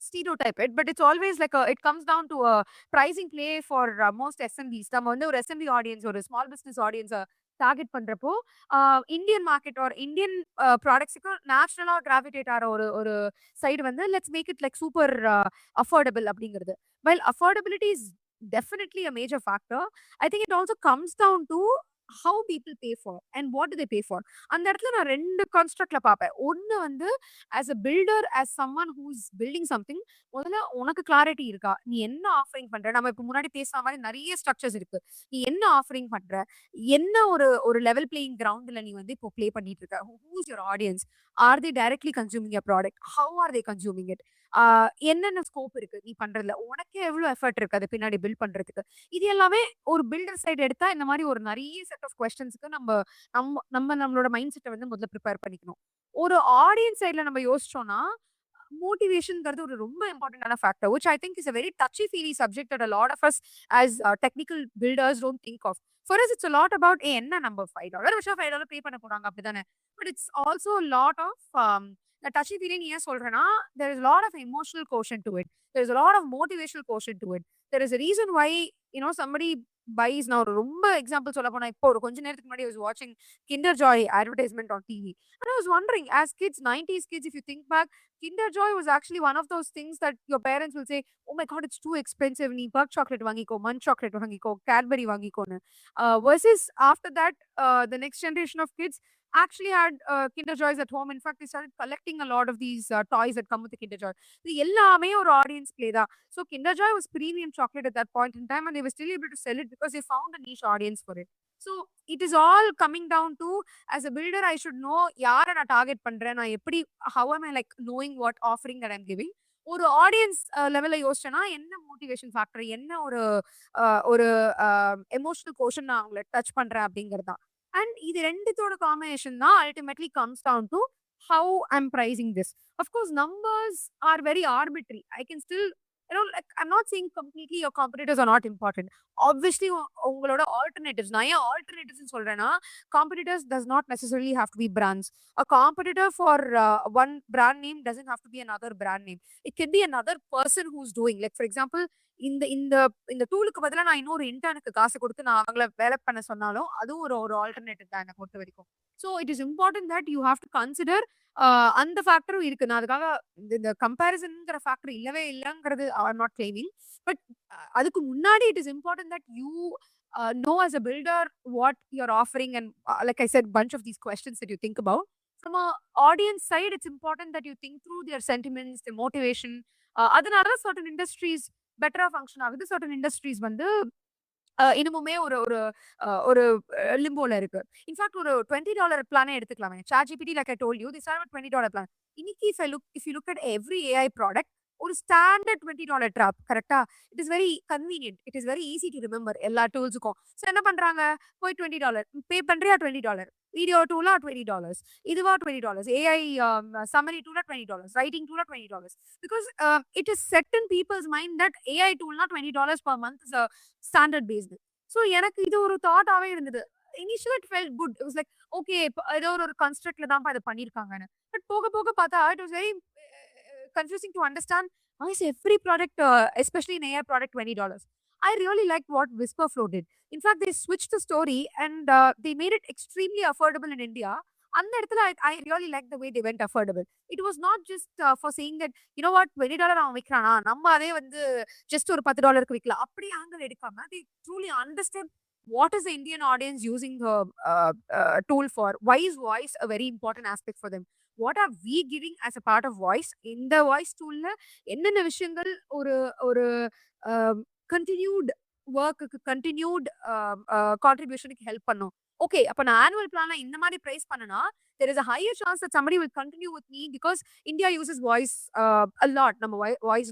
Speaker 3: stereotype it, but it's always like it comes down to a pricing play for most SMBs. நம்ம வந்து ஒரு SMB audience, ஒரு small business ஆடியன்ஸை target பண்றப்போ, Indian market or Indian ப்ராடக்ட்ஸுக்கு நேச்சுரலா gravitate ஆகிற ஒரு ஒரு சைடு வந்து let's make it like super affordable அப்படிங்கிறது. Well affordability is definitely a major factor. I think it also comes down to how people pay for and what do they pay for. அந்த இடத்துல நான் ரெண்டு கான்ஸ்ட்ரக்ட்ல பார்ப்பேன். ஒன்னு வந்து as a builder, as someone who's building something, முதல்ல உனக்கு clarity இருக்கா? நீ என்ன ஆஃபரிங் பண்ற? நம்ம இப்ப முன்னாடி பேசுற மாதிரி நிறைய ஸ்ட்ரக்சர்ஸ் இருக்கு. நீ என்ன ஆஃபரிங் பண்ற? என்ன ஒரு ஒரு லெவல் பிளேயிங் கிரவுண்ட்ல நீ வந்து இப்போ ப்ளே பண்ணிட்டு இருக்க? Who's your audience? Are they directly consuming your product? How are they consuming it? என்னென்ன ஸ்கோப் இருக்கு நீ பண்றதுல? உனக்கே எவ்வளவு எஃபர்ட் இருக்கு அது பின்னாடி பில்ட் பண்றதுக்கு? இது எல்லாமே ஒரு பில்டர் சைடு எடுத்தா இந்த மாதிரி ஒரு நிறைய செட் ஆஃப் கொஸ்டின்ஸ்க்கு நம்மளோட மைண்ட் செட்டை வந்து முதல்ல ப்ரிப்பேர் பண்ணிக்கணும். ஒரு ஆடியன்ஸ் சைட்ல நம்ம யோசிச்சோம்னா, மோட்டிவேஷன்ங்கிறது ஒரு ரொம்ப இம்பார்ட்டன்டான factor, which I think is a very touchy feely subject that a lot of us as technical builders don't think of. For us, it's a lot about என்ன நம்ம $5 வச்சா $5 பே பண்ண போறாங்க அப்படிதானே. But it's also lot of touchy feely ஏன் சொல்றேன்னா, there is a lot of emotional quotient to it. There is a lot of motivational quotient to it. There is a reason why somebody buys. நான் ஒரு ரொம்ப example சொல்ல போனா, இப்போ ஒரு கொஞ்ச நேரத்துக்கு முன்னாடி I was watching Kinder Joy advertisement on TV. And I was wondering, as kids, 90s kids, if you think back, Kinder Joy was actually one of those things that your parents will say, oh my god, it's too expensive. Nee Bug chocolate vaangiko, Munch chocolate vaangiko, Cadbury vaangiko. Versus after that, the next generation of kids actually had Kinder Joys at home. In fact, they started collecting a lot of these toys that come with the Kinder Joy. இது எல்லாமே ஒரு audience play தான். So Kinder Joy was premium chocolate at that point in time, and they were still able to sell it because they found a niche audience for it. So it is all coming down to, as a builder, I should know யாரை நான் target பண்றேன், நான் எப்படி, how am I like knowing what offering that I'm giving. ஒரு audience லெவல்ல யோசிச்சேன்னா என்ன motivation factor, என்ன ஒரு ஒரு எமோஷனல் கோஷன் நான் அவங்கள டச் பண்றேன் அப்படிங்கிறது தான். அண்ட் இது ரெண்டுத்தோட காம்பினேஷன் தான் ultimately comes down to how I'm pricing this. Of course, numbers are very arbitrary. I can still, like, I'm not saying completely your competitors are not important. Obviously, உங்களோட alternatives, நான் ஏன் alternatives சொல்றேன்னா, competitors does not necessarily have to be brands. A competitor for one brand name doesn't have to be another brand name. It can be another person who's doing. Like, for example, இந்த இந்த இந்த டூலுக்கு பதிலா நான் இன்னொரு இன்டர்னுக்கு காசு கொடுத்து நான் அவங்கள வேலை பண்ண சொன்னாலும் அதுவும் ஒரு ஒரு ஆல்டர்னேட்டிவ் தான் என்னை பொறுத்த வரைக்கும். So it is important that you have to consider அந்த ஃபேக்டரும் இருக்கு. நான் அதுக்காக இந்த கம்பேரிசன்ங்கிற ஃபேக்டர் இல்லவே இல்லைங்கிறது I am not claiming. But அதுக்கு முன்னாடி it is important that you know as a builder what you're offering, and like I said, bunch of these questions that you think about. From a audience side, it's important that you think through their sentiments, their motivation. அதனால certain industries பெட்டரா function ஆகுது, certain industries வந்து இன்னுமுமே ஒரு ஒரு ஒரு லிம்போல இருக்கு. In fact ஒரு $20 பிளானே எடுத்துக்கலாமே. ChatGPT, like I told you, they start with $20 plan. இன்னைக்கு if you look at every AI product, ஒரு ஸ்டாண்டர்ட் $20 ட்ராப் கரெக்டா? It is very convenient. It is very easy to remember எல்லா டூல்ஸுக்கும். ஸோ என்ன பண்றாங்க? போய் $20 பே பண்றியா $20, வீடியோ டூலா $20, இதுவா $20, ஏஐ சம்மரி டூலா $20, ரைட்டிங் டூலா $20. Because it is set in people's mind that AI toolனா $20 per month is a standard based. So எனக்கு இது ஒரு தாட்டாவே இருந்தது. இனிஷியலா it felt good. It was like okay ஏதோ ஒரு கன்ஸ்ட்ரக்ட்ல தான்ப்பா இதை பண்ணியிருக்காங்கன்னு. பட் போக போக பார்த்தா it was very confusing to understand why is every product, especially in AI product, $20. I really liked what Whisperflow did. In fact, they switched the story and they made it extremely affordable in India. அந்த இடத்துல I really liked the way they went affordable. It was not just for saying that, you know what, $20 அவன் விற்கிறானா, நம்ம அதே வந்து just ஒரு $10 விற்கலாம். அப்படி angle எடுக்காம they truly understood what is the Indian audience using the tool for. Why is voice a very important aspect for them? What are we giving as a part of voice? இந்த voice டூல்ல என்னென்ன விஷயங்கள் ஒரு ஒரு continued ஒர்க்குக்கு continued கான்ட்ரிபியூஷனுக்கு help பண்ணும். Okay, அப்ப நான் annual பிளான்ல இந்த மாதிரி பிரைஸ் பண்ணனா there is a higher chance that somebody will continue with me because India uses voice a lot. நம்ம voice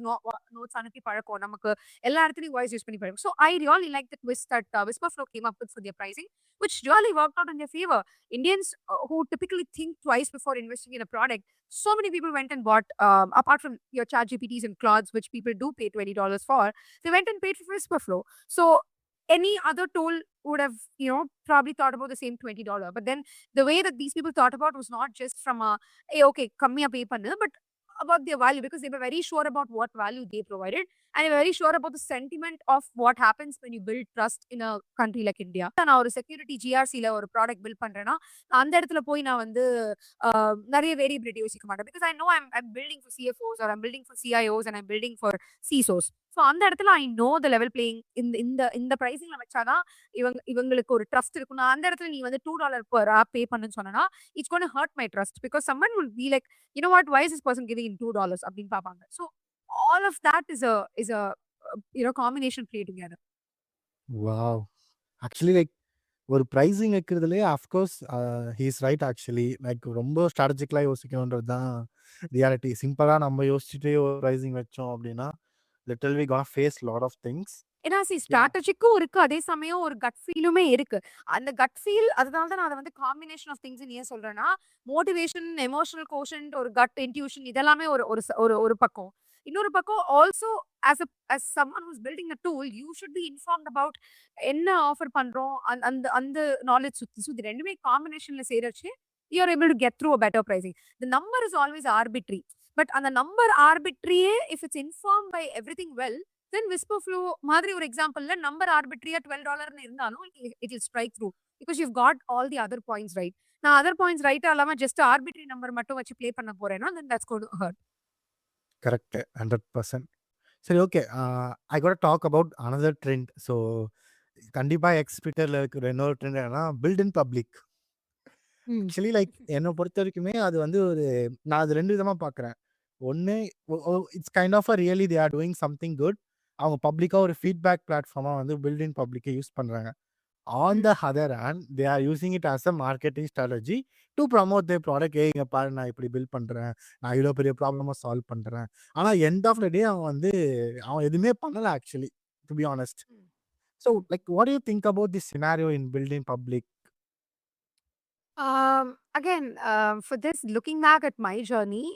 Speaker 3: notes அனுப்பி பழக்கம், நமக்கு எல்லா இடத்துலயும் voice யூஸ் பண்ணி பழக்கம். So I really like the twist that Whisperflow came up with for their pricing, which really worked out in their favor. Indians who typically think twice before investing in a product, so many people went and bought, apart from your ChatGPTs and Claudes, which people do pay $20 for, they went and paid for Whisperflow. So any other tool would have, probably thought about the same $20. But then the way that these people thought about was not just from a, hey, okay, kammiya pay pannu, but about their value, because they were very sure about what value they provided, and they were very sure about the sentiment of what happens when you build trust in a country like India. நான் ஒரு security ஜிஆர்சில ஒரு product build பண்றேன்னா அந்த இடத்துல போய் நான் வந்து நிறைய வேரியபிலிட்டி யோசிக்க மாட்டேன். Because I know I'm building for CFOs or I'm building for CIOs and I'm building for CISOs. So அந்த இடத்துல I know the level playing இந்த ப்ரைசிங்ல வச்சாதான் இவங்களுக்கு ஒரு ட்ரஸ்ட் இருக்கும். நான் அந்த இடத்துல நீ வந்து $2 per app பே பண்ணுன்னு சொன்னா it's gonna hurt my trust, because someone will be like, you know what, why is this person giving in $2 அப்படின்னு பார்ப்பாங்க. So all of that is a combination play together.
Speaker 2: Wow! Actually like ஒரு pricing வைக்கிறதுலேயே of course he is right. Actually like ரொம்ப ஸ்ட்ராட்டஜிக்கலாக யோசிக்கணுன்றது தான் reality. சிம்பிளாக நம்ம யோசிச்சுட்டே ஒரு ப்ரைஸிங் வச்சோம் அப்படின்னா literally got face lot of things.
Speaker 3: ஏன்னா ஸ்ட்ராட்டஜிக்கும் இருக்கு, அதே சமயம் ஒரு கட் ஃபீலுமே இருக்கு. அந்த கட் ஃபீல், அதனால தான் நான் அதை வந்து காம்பினேஷன் ஆஃப் திங்ஸ் ஏன் சொல்றேன்னா, மோட்டிவேஷன், எமோஷனல் கோஷன்ட், ஒரு கட் இன்ட்யூஷன், இதெல்லாமே ஒரு பக்கம். இன்னொரு பக்கம் also as someone who's building a tool, you should be informed about என்ன ஆஃபர் பண்றோம், அந்த நாலேஜ் சுத்தி. ஸோ இது ரெண்டுமே காம்பினேஷன்ல சேரச்சு you are able to get through a better pricing. The number is always arbitrary, but அந்த number ஆர்பிட்ரியே if it's informed by everything well, then Whisperflow மாதிரி ஒரு எக்ஸாம்பிள்ல நம்பர் ஆர்பிட்ரியா $12 இருந்தாலும் it will strike through because you've got all the other points right. நான் other points ரைட்டா இல்லாம just ஆர்பிட்ரி number மட்டும் வச்சு play பண்ண போறேன்னா then that's going to hurt.
Speaker 2: Correct, 100%. சரி, okay. I got talk about another trend. So கண்டிப்பாக எக்ஸ்பிட்டரில் இருக்கிற இன்னொரு ட்ரெண்ட் என்னன்னா build in public. Actually like என்னை பொறுத்த வரைக்குமே அது வந்து நான் அது 2 விதமாக பார்க்குறேன். ஒன்று, it's kind of really they are doing something good. அவங்க பப்ளிக்காக ஒரு ஃபீட்பேக் பிளாட்ஃபார்மாக வந்து பில்ட் இன் பப்ளிக்கை யூஸ் பண்ணுறாங்க. On the other hand, they are using it as a marketing strategy to promote their product. இங்க பாரு, நான் இப்படி பில்ட் பண்றேன், நான் இவ்வளோ பெரிய ப்ராப்ளமா சால்வ் பண்றேன். ஆனா எண்ட் ஆஃப் த டே அவன் எதுவுமே பண்ணல actually, to be honest. So like what to you think about this scenario in building public?
Speaker 3: Again, for this, looking back at my journey,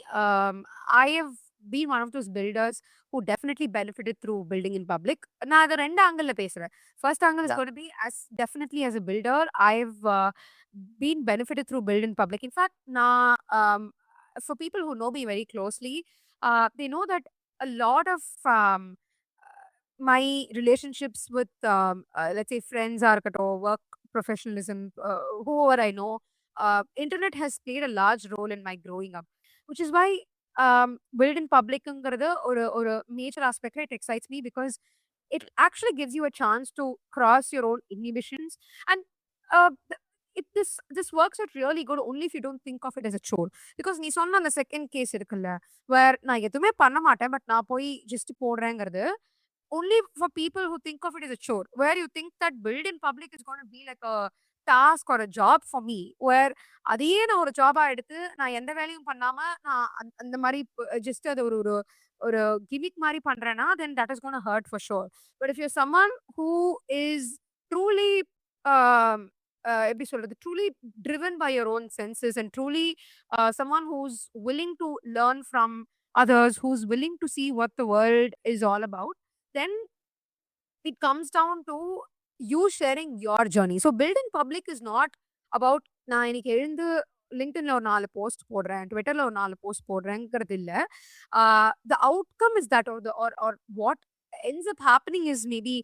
Speaker 3: I have been one of those builders who definitely benefited through building in public. நான் அது 2 angle பேசுறேன். First angle is going to be definitely as a builder, I've been benefited through build in public. In fact, for people who know me very closely, they know that a lot of my relationships with let's say friends or work professionalism, whoever I know, internet has played a large role in my growing up, which is why build in public or a major aspect, it excites me because it actually gives you a chance to cross your own inhibitions, and this works out really good only if you don't think of it as a chore. Because நீ சொன்ன அந்த second case இருக்குல்ல, வேர் நான் எதுவுமே பண்ண மாட்டேன் but நான் போய் just போடுறேங்கிறது, only for people who think of it as a chore, where you think that build in public is going to be like a task or a job for me, where அதையே நான் ஒரு ஜாபா எடுத்து நான் எந்த வேலையும் பண்ணாம நான் அந்த மாதிரி ஜஸ்ட் அது ஒரு ஒரு கிமிக் மாரி பண்றேன்னா, then that is gonna hurt for sure. But if you're someone who is truly um எப்படி சொல்றது? Truly driven by your own senses and truly someone who's willing to learn from others, who's willing to see what the world is all about, then it comes down to you sharing your journey. So build in public is not about நான் இன்னைக்கு எழுந்து லிங்க்டின்ல ஒரு 4 post போடுறேன், ட்விட்டர்ல ஒரு 4 post போடுறேங்கிறது இல்ல. The outcome is that or what ends up happening is maybe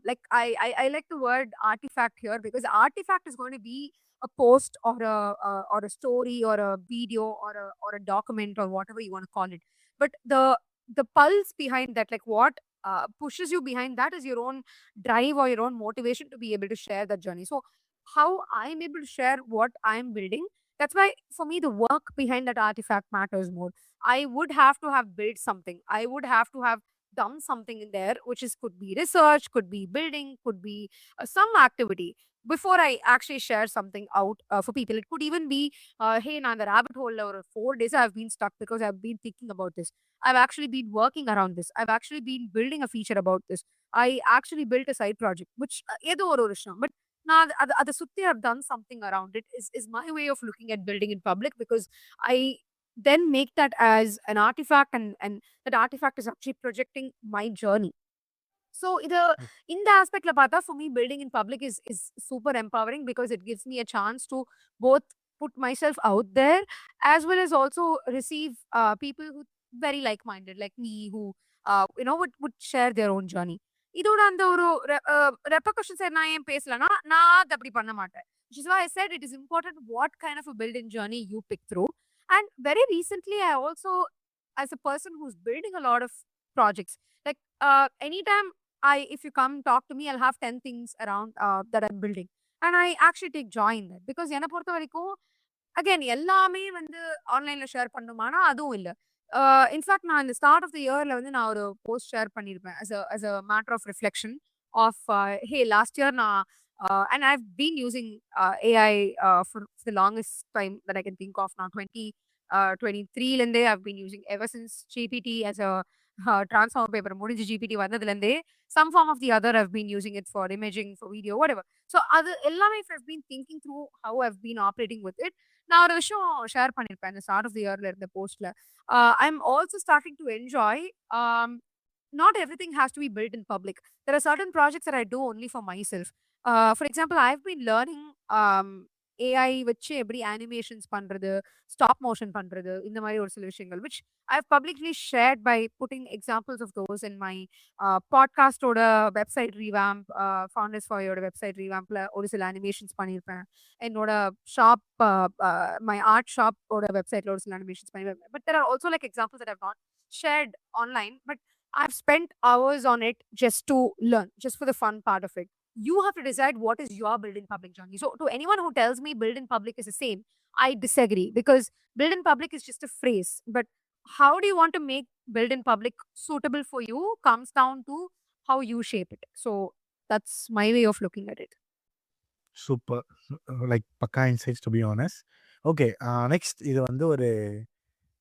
Speaker 3: like I like the word artifact here because artifact is going to be a post or a story or a video or a document or whatever you want to call it. But the pulse behind that, like what pushes you behind that is your own drive or your own motivation to be able to share that journey. So how I'm able to share what I'm building, that's why for me the work behind that artifact matters more. I would have to have built something, I would have to have done something in there, which is could be research, could be building, could be some activity before I actually share something out for people. It could even be hey, na the rabbit hole or 4 days I've been stuck because I've been thinking about this, I've actually been working around this, I've actually been building a feature about this, I actually built a side project which ஏதோ ஒரு விஷயம். But நான் அத சுத்தி I've done something around it is my way of looking at building in public because I then make that as an artifact and that artifact is actually projecting my journey. So in the aspect la paatha, for me building in public is super empowering because it gives me a chance to both put myself out there as well as also receive people who very like-minded like me who would share their own journey. இதோட அந்த ஒரு ரெப்பர்கஷன்ஸ் நான் ஏன் பேசலன்னா நான் அது அப்படி பண்ண மாட்டேன். Which is why I said it is important what kind of a build-in journey you pick through. And very recently, I also, as a person who's building a lot of projects, like anytime if you come talk to me, I'll have 10 things around that I'm building. And I actually take joy in that because என்ன பொறுத்த வரைக்கும் again எல்லாமே வந்து ஆன்லைன்ல share பண்ணுமானா அதுவும் இல்ல. In fact நான் இந்த ஸ்டார்ட் ஆஃப் த இயர்ல வந்து நான் ஒரு போஸ்ட் ஷேர் பண்ணியிருப்பேன் as a matter of reflection of hey last year நான் and I've been using AI for the longest time that I can think of now 2023 லந்தே I've been using ever since GPT as a transformer paper முடிஞ்சு GPT வந்ததுலேருந்தே some form of the other I've been using it for imaging, for video, whatever. So அது எல்லாமே if I've been thinking through how I've been operating with it, நான் ஒரு விஷயம் share பண்ணியிருப்பேன் இந்த start of the இயர்ல இருந்த போஸ்ட்ல. I'm also starting to enjoy not everything has to be built in public. There are certain projects that I do only for myself. For example, I've been learning AI வச்சு எப்படி animations பண்றது, stop motion பண்றது, இந்த மாதிரி ஒரு சில விஷயங்கள் which I've publicly shared by putting examples of those in my podcast ஓட website revamp, Founders Foyer ஓட website revampல ஒரு சில animations பண்ணியிருப்பேன். என்னோட shop, my art shop ஓட websiteல ஒரு சில animations பண்ணியிருப்பேன். But there are also like examples that I've not shared online, but I've spent hours on it just to learn, just for the fun part of it. You have to decide what is your build in public journey. So to anyone who tells me build in public is the same, I disagree because build in public is just a phrase. But how do you want to make build in public suitable for you comes down to how you shape it. So that's my way of looking at it.
Speaker 2: Super. Like பக்கா insights to be honest. Okay, next இது வந்து ஒரு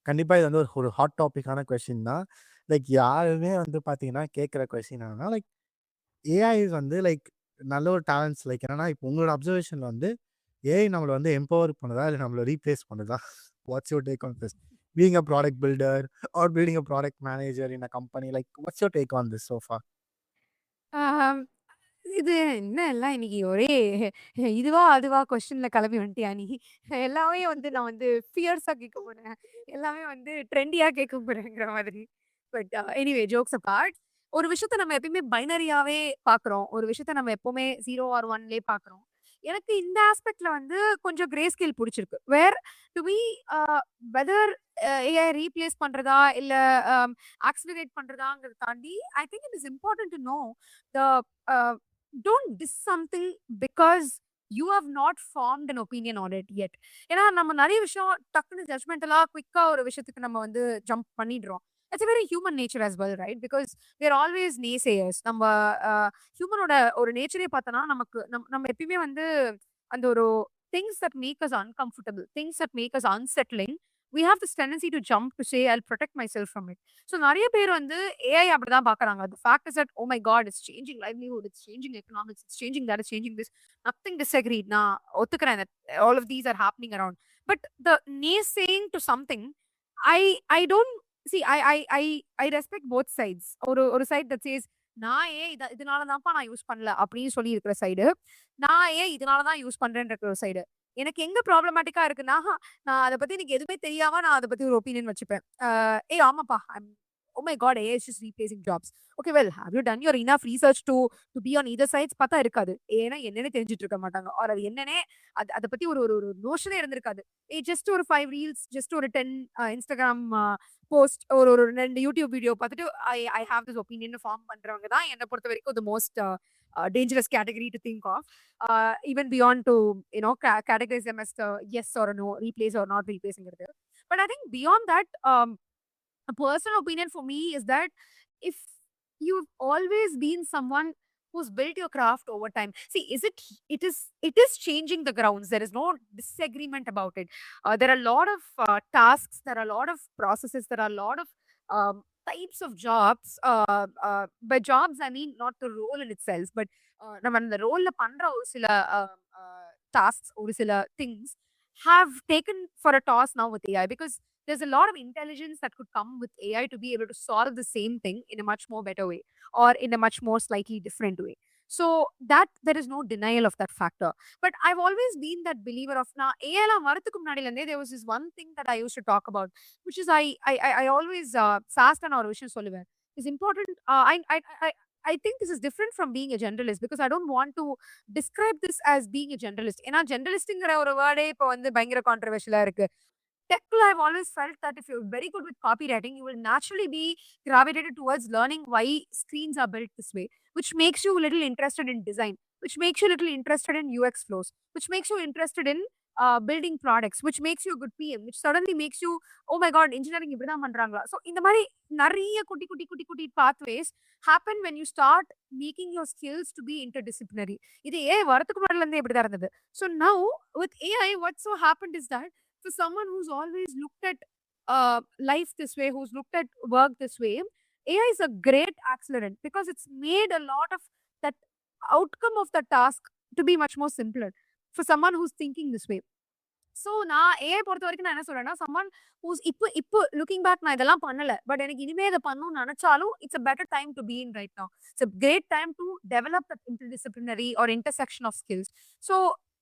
Speaker 2: கண்டிப்பாக இது வந்து ஒரு hot டாப்பிக்கான question தான். லைக் யாருமே வந்து பார்த்தீங்கன்னா கேட்குற கொஸ்டின் என்னன்னா லைக் ஏஐ வந்து லைக் நல்ல ஒரு டேலண்ட்ஸ் லைக் என்னன்னா இப்போ உங்களோட அப்சர்வேஷனில் வந்து ஏஐ நம்மளை வந்து எம்பவர் பண்ணுதா இல்லை நம்மளை ரீப்ளேஸ் பண்ணுதா? What's your take on this? Being a product filter R building a product manager in a company, like what's your take on this sofa?
Speaker 3: Um, இது என்ன எல்லாம் இன்னைக்கு ஒரே இதுவா அதுவா கொஸ்டின்ல கிளம்பி வந்துட்டியா நீ? எல்லாமே வந்து நான் வந்து ஃபியர்ஸா கேட்க போறேன், எல்லாமே வந்து ட்ரெண்டியா கேட்க போறேங்கிற மாதிரி. பட் எனிவே ஜோக்ஸ் அபார்ட், ஒரு விஷயத்த நம்ம எப்பயுமே பைனரியாவே பாக்குறோம், ஒரு விஷயத்த நம்ம எப்பவுமே 0 or 1லே பாக்குறோம். எனக்கு இந்த ஆஸ்பெக்ட்ல வந்து கொஞ்சம் கிரே ஸ்கேல் பிடிச்சிருக்கு. Where to be whether AI replace பண்றதா இல்ல ஆக்சிலரேட் பண்றதாங்கிறத தாண்டி I think it is important to know the don't diss something because you have not formed an opinion on it yet. ஏன்னா நம்ம நிறைய விஷயம் டக்குன்னு ஜட்மெண்டலா குவிக்கா ஒரு விஷயத்துக்கு நம்ம வந்து ஜம்ப் பண்ணிடுறோம். It's a very human nature as well, right? Because we are always naysayers. நம்ம ஹியூமனோட ஒரு நேச்சரே பார்த்தோன்னா நமக்கு நம்ம எப்பயுமே வந்து அந்த ஒரு things that make us uncomfortable, things that make us unsettling, we have this tendency to jump to say I'll protect myself from it. So நிறைய பேர் வந்து AI அப்படிதான் பார்க்கறாங்க. The fact is that oh my god, it's changing livelihood, it's changing economics, it's changing that, it's changing this. Nothing disagreed. நான் ஒத்துக்கிறேன் that all of these are happening around. But the naysaying to something, I don't see. I respect both sides. ஒரு side that says நான் ஏன் இதனால தான்ப்பா நான் use பண்ணல அப்படின்னு சொல்லி இருக்கிற சைடு, நான் ஏன் இதனால தான் யூஸ் பண்றேன்ற ஒரு சைடு. எனக்கு எங்க ப்ராப்ளமேட்டிக்கா இருக்குன்னா, நான் அத பத்தி எனக்கு எதுவுமே தெரியாம நான் அத பத்தி ஒரு ஒப்பீனியன் வச்சுப்பேன். ஏய் ஆமாப்பா, oh my god, AI is just replacing jobs. Okay, well, have you done your enough research to be on either sides? பார்த்தா இருக்காது. ஏன்னா என்னன்னே தெரிஞ்சுட்டு இருக்க மாட்டாங்க. ஆர் அது என்னன்னே அத பத்தி ஒரு ஒரு நோஷனே இருந்திருக்காது. ஜஸ்ட் ஒரு 5 ரீல்ஸ், ஜஸ்ட் ஒரு 10 Instagram போஸ்ட், ஒரு ஒரு 2 YouTube வீடியோ பார்த்துட்டு I have this opinion form பண்றவங்க தான் என்ன பொறுத்த வரைக்கும் the most dangerous category to think of. Even beyond to categorize them as the yes or no, replace or not replacing. But I think beyond that, a personal opinion for me is that if you've always been someone who's built your craft over time, see, it is changing the grounds. There is no disagreement about it. There are a lot of tasks, there are a lot of processes, there are a lot of types of jobs. By jobs I mean not the role in itself, but நம்ம அந்த ரோல்ல பண்ற ஒரு சில tasks, ஒரு சில things have taken for a toss now with AI, because there's a lot of intelligence that could come with AI to be able to solve the same thing in a much more better way, or in a much more slightly different way. So that there is no denial of that factor. But I've always been that believer of na AI la வரதுக்கு முன்னாடில இருந்தே there was this one thing that I used to talk about, which is I always SaaS and ஒரு விஷயம் சொல்லுவேன். It's important. I think this is different from being a generalist, because I don't want to describe this as being a generalist. ஏன்னா generalistங்கிற ஒரு வேர்டே இப்போ வந்து பயங்கர கான்ட்ரோவர்ஷியலா இருக்கு. Technically, I've always felt that if you're very good with copywriting, you will naturally be gravitated towards learning why screens are built this way, which makes you a little interested in design, which makes you a little interested in UX flows, which makes you interested in building products, which makes you a good PM, which suddenly makes you, oh my god, engineering இப்படிதான் பண்றாங்களா. So இந்த மாதிரி நிறைய குட்டி குட்டி குட்டி குட்டி pathways happen when you start making your skills to be interdisciplinary. இது வரதுக்கு முன்னாடில இருந்தே இப்படிதான் இருந்தது. So now with AI, what so happened is that for someone who's always looked at life this way, who's looked at work this way, AI is a great accelerant, because it's made a lot of that outcome of the task to be much more simpler for someone who's thinking this way. So நான் AI பொறுத்த வரைக்கும் நான் என்ன சொல்றேன்னா, someone who's இப்போ looking back நான் இதெல்லாம் பண்ணல, பட் எனக்கு இனிமே இதை பண்ணணும்னு நினைச்சாலும் it's a better time to be in right now. It's a great time to develop that interdisciplinary or intersection of skills. So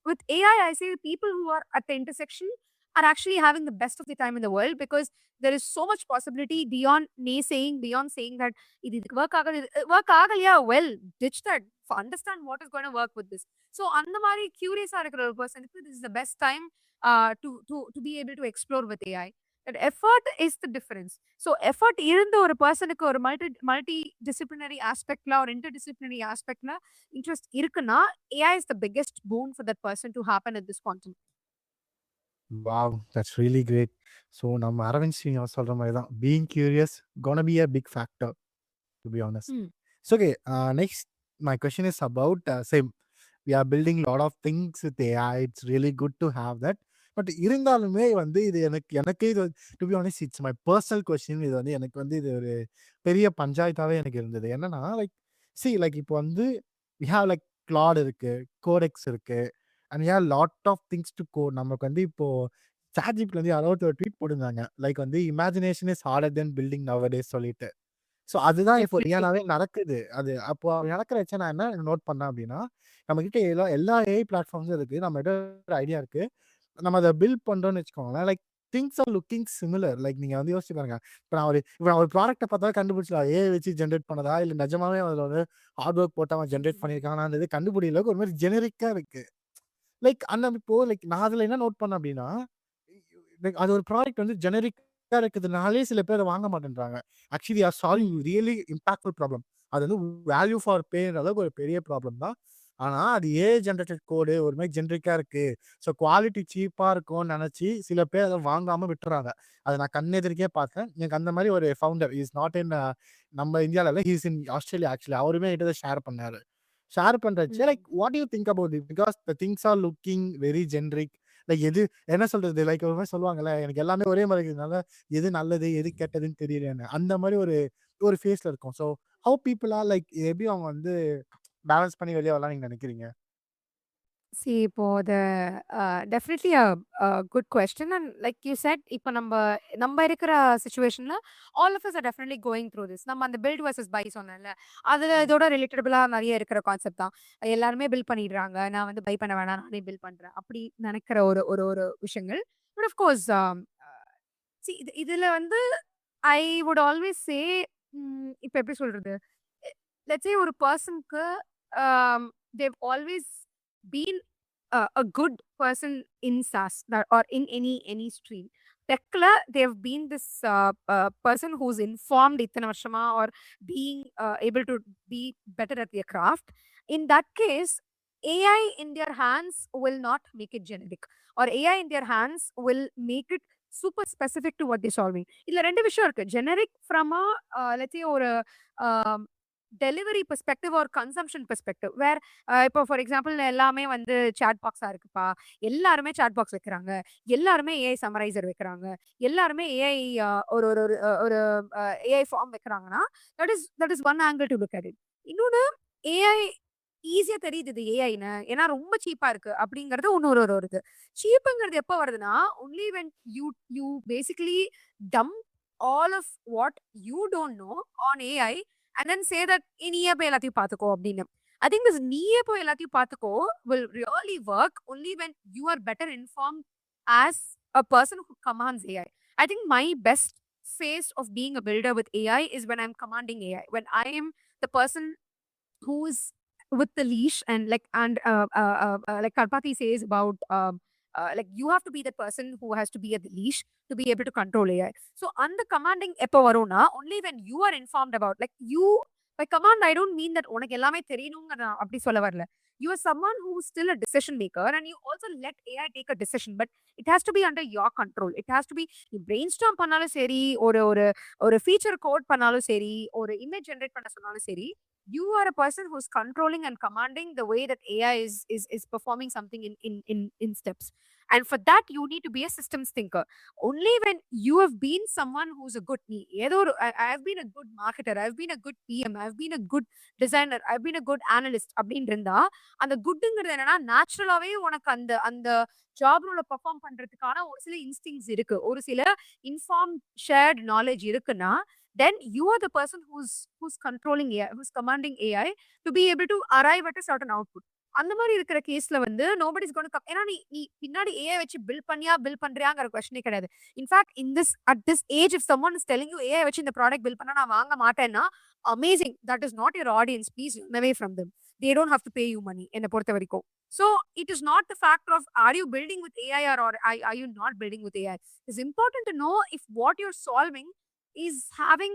Speaker 3: with AI, I say people who are at the intersection are actually having the best of the time in the world, because there is so much possibility beyond naysaying, beyond saying that இதுக்கு work ஆகலையா, well, ditch that, understand what is going to work with this. So அந்த மாதிரி curious இருக்கிற ஒரு பர்சனுக்கு this is the best time to be able to explore with AI. That effort is the difference. So effort இருந்த ஒரு பர்சனுக்கு ஒரு multi disciplinary ஆஸ்பெக்ட்ல ஒரு இன்டர்டிசிப்ளினரி ஆஸ்பெக்ட்ல இன்ட்ரெஸ்ட் இருக்குன்னா, AI is the biggest boon for that person to happen at this quantum.
Speaker 2: Wow, that's really great. So நம்ம அரவிந்த் ஸ்ரீனிவாஸ் சொல்ற மாதிரி தான், being curious gonna be a big factor, to be honest. So okay, next my question is about same. We are building a lot of things with AI. It's really good to have that. But இருந்தாலுமே வந்து இது எனக்கு இது to be honest it's my personal question. இது வந்து எனக்கு வந்து இது ஒரு பெரிய பஞ்சாயத்தாகவே எனக்கு இருந்தது. என்னன்னா லைக் இப்போ வந்து வி ஹாவ் லைக் கிளாட் இருக்கு, கோடெக்ஸ் இருக்கு, and we have lot of things to code. நமக்கு வந்து இப்போ சாட்ஜிப்ல வந்து யாரோ ஒரு ட்வீட் போட்டிருந்தாங்க, லைக் வந்து imagination is harder then building nowadays சொல்லிட்டு. ஸோ அதுதான் இப்போ ரியலாகவே நடக்குது. அது அப்போ நடக்கிற வச்சு நான் என்ன நோட் பண்ணேன் அப்படின்னா, நம்மக்கிட்ட எல்லா ஏஐ பிளாட்ஃபார்ம்ஸும் இருக்குது, நம்மகிட்ட ஒரு ஐடியா இருக்குது, நம்ம அதை பில்ட் பண்ணுறோன்னு வச்சுக்கோங்களேன். Like things are looking similar. Like நீங்கள் வந்து யோசிச்சு பாருங்க, இப்போ நான் ஒரு ப்ராடக்ட்டை பார்த்தா கண்டுபிடிச்சலாம் ஏஐ வச்சு ஜென்ரேட் பண்ணதா, இல்லை நிஜமாவே அதில் வந்து ஹார்ட் ஒர்க் போட்டு அவன் ஜென்ரேட் பண்ணியிருக்கானான்றது கண்டுபிடிக்கல. ஒரு மாதிரி ஜெனரிக்காக இருக்குது. லைக் இப்போ லைக் நான் அதில் என்ன நோட் பண்ணேன் அப்படின்னா, லைக் அது ஒரு ப்ராடக்ட் வந்து ஜெனரிக்காக இருக்கிறதுனாலே சில பேர் வாங்க மாட்டேன்றாங்க. Actually are solving really impactful problem. அது வந்து வேல்யூ ஃபார் பேன்ற அளவுக்கு ஒரு பெரிய ப்ராப்ளம் தான். ஆனால் அது ஏஐ ஜென்ரேட்டட் கோடு ஒரு மாதிரி ஜென்ரிக்காக இருக்குது, ஸோ குவாலிட்டி சீப்பாக இருக்கும்னு நினச்சி சில பேர் அதை வாங்காமல் விட்டுறாங்க. அதை நான் கண்ணெதிர்க்கே பார்த்தேன். எனக்கு அந்த மாதிரி ஒரு ஃபவுண்டர் இஸ் நாட் இன் நம்ம இந்தியாவில், ஹீஸ் இன் ஆஸ்திரேலியா. ஆக்சுவலி அவருமே என்கிட்ட ஷேர் பண்ணார். ஷேர் பண்ணுறச்சு like what you think about it, because the things are looking very generic like எது என்ன சொல்றது, லைக் ஒரு மாதிரி சொல்லுவாங்கல்ல, எனக்கு எல்லாமே ஒரே மாதிரி இருக்கிறதுனால எது நல்லது எது கெட்டதுன்னு தெரியலன்னு, அந்த மாதிரி ஒரு ஒரு ஃபேஸ்ல இருக்கும். ஸோ ஹவு பீப்புளா லைக் எப்படி அவங்க வந்து பேலன்ஸ் பண்ணி வெளியே வரலாம் நீங்க நினைக்கிறீங்க?
Speaker 3: See, இப்போ அது definitely good question. And like you said, இப்போ நம்ம இருக்கிற சிச்சுவேஷன்ல all of us are definitely going through this. நம்ம அந்த பில்ட் வர்சஸ் பை சொன்னேன்ல, அதுல இதோட ரிலேட்டபிளா நிறைய இருக்கிற கான்செப்ட் தான். எல்லாருமே பில் பண்ணிடுறாங்க, நான் வந்து பை பண்ண வேணாம், நானே பில் பண்றேன் அப்படி நினைக்கிற ஒரு ஒரு ஒரு விஷயங்கள். பட் ஆஃப் கோர்ஸ் இதுல வந்து ஐ வுட் ஆல்வேஸ் சே, இப்போ எப்படி சொல்றது, லெட்ஸ் சே ஒரு பர்சனுக்கு they've always been a good person in SaaS or in any stream. Techla, they've been this person who's informed itana varshama or being able to be better at their craft. In that case, AI in their hands will not make it generic, or AI in their hands will make it super specific to what they're solving. இதுல ரெண்டு விஷயம் இருக்கு. Generic from a let's say ஒரு delivery perspective or consumption perspective, where இப்போ for example எல்லாமே வந்து chat பாக்ஸா இருக்குப்பா, எல்லாருமே சாட் பாக்ஸ் வைக்கிறாங்க, எல்லாருமே ஏஐ சம்மரைசர் வைக்கிறாங்க, எல்லாருமே ஏஐ ஒரு ஒரு ஒரு ஒரு ஏஐ ஃபார்ம் வைக்கிறாங்கன்னா, that is one angle to look at it. இன்னொன்னு, ஏஐ ஈஸியா தெரியுது இது ஏஐன்னு, ஏன்னா ரொம்ப சீப்பா இருக்கு அப்படிங்கிறது இன்னொரு ஒரு ஒரு இது. சீப்புங்கிறது எப்போ வருதுன்னா, only when you basically dump all of what you don't know on AI and then say that நீயே போய் எல்லாத்தையும் பார்த்துக்கோ அப்படின்னு. I think this நீயே போய் எல்லாத்தையும் பார்த்துக்கோ will really work only when you are better informed as a person who commands AI. I think my best phase of being a builder with AI is when I'm commanding AI, when I am the person who's with the leash, and like Karpati says about like you have to be the person who has to be at the leash to be able to control AI. So on the commanding எப்போ வரும்னா, only when you are informed about, like you, by command I don't mean that உனக்கு எல்லாமே தெரியணும்ங்கற நான் அப்படி சொல்ல வரல. You are someone who is still a decision maker, and you also let AI take a decision, but it has to be under your control. It has to be, you brainstorm பண்ணாலும் சரி, ஒரு ஒரு ஒரு feature code பண்ணாலும் சரி, ஒரு image generate பண்ண சொன்னாலும் சரி, you are a person who's controlling and commanding the way that AI is performing something in steps. And for that, you need to be a systems thinker. Only when you have been someone who's a good me, I've been a good marketer, I've been a good PM, I've been a good designer, I've been a good analyst அப்படின்னு இருந்தா, அந்த குட்ங்கிறது என்னன்னா, நேச்சுரலாவே உனக்கு அந்த அந்த job ரோல perform பண்றதுக்கான ஒரு சில இன்ஸ்டிங்ஸ் இருக்கு, ஒரு சில இன்ஃபார்ம் ஷேர்ட் நாலேஜ் இருக்குன்னா, then you are the person who's controlling AI, who's commanding AI to be able to arrive at a certain output. அந்த மாதிரி இருக்கிற கேஸ்ல வந்து nobody is going to come. ஏன்னா நீ நீ பின்னாடி AI வச்சு பில் பண்றியாங்கிற கொஸ்டினே கிடையாது. In fact at this age, if someone is telling you AI வச்சு இந்த ப்ராடக்ட் பில் பண்ணா நான் வாங்க மாட்டேன்னா, amazing, that is not your audience, please run away from them. They don't have to pay you money என்ன பொறுத்த வரைக்கும். So it is not the factor of are you building with AI or are you not building with AI. It's important to know if what you're solving is having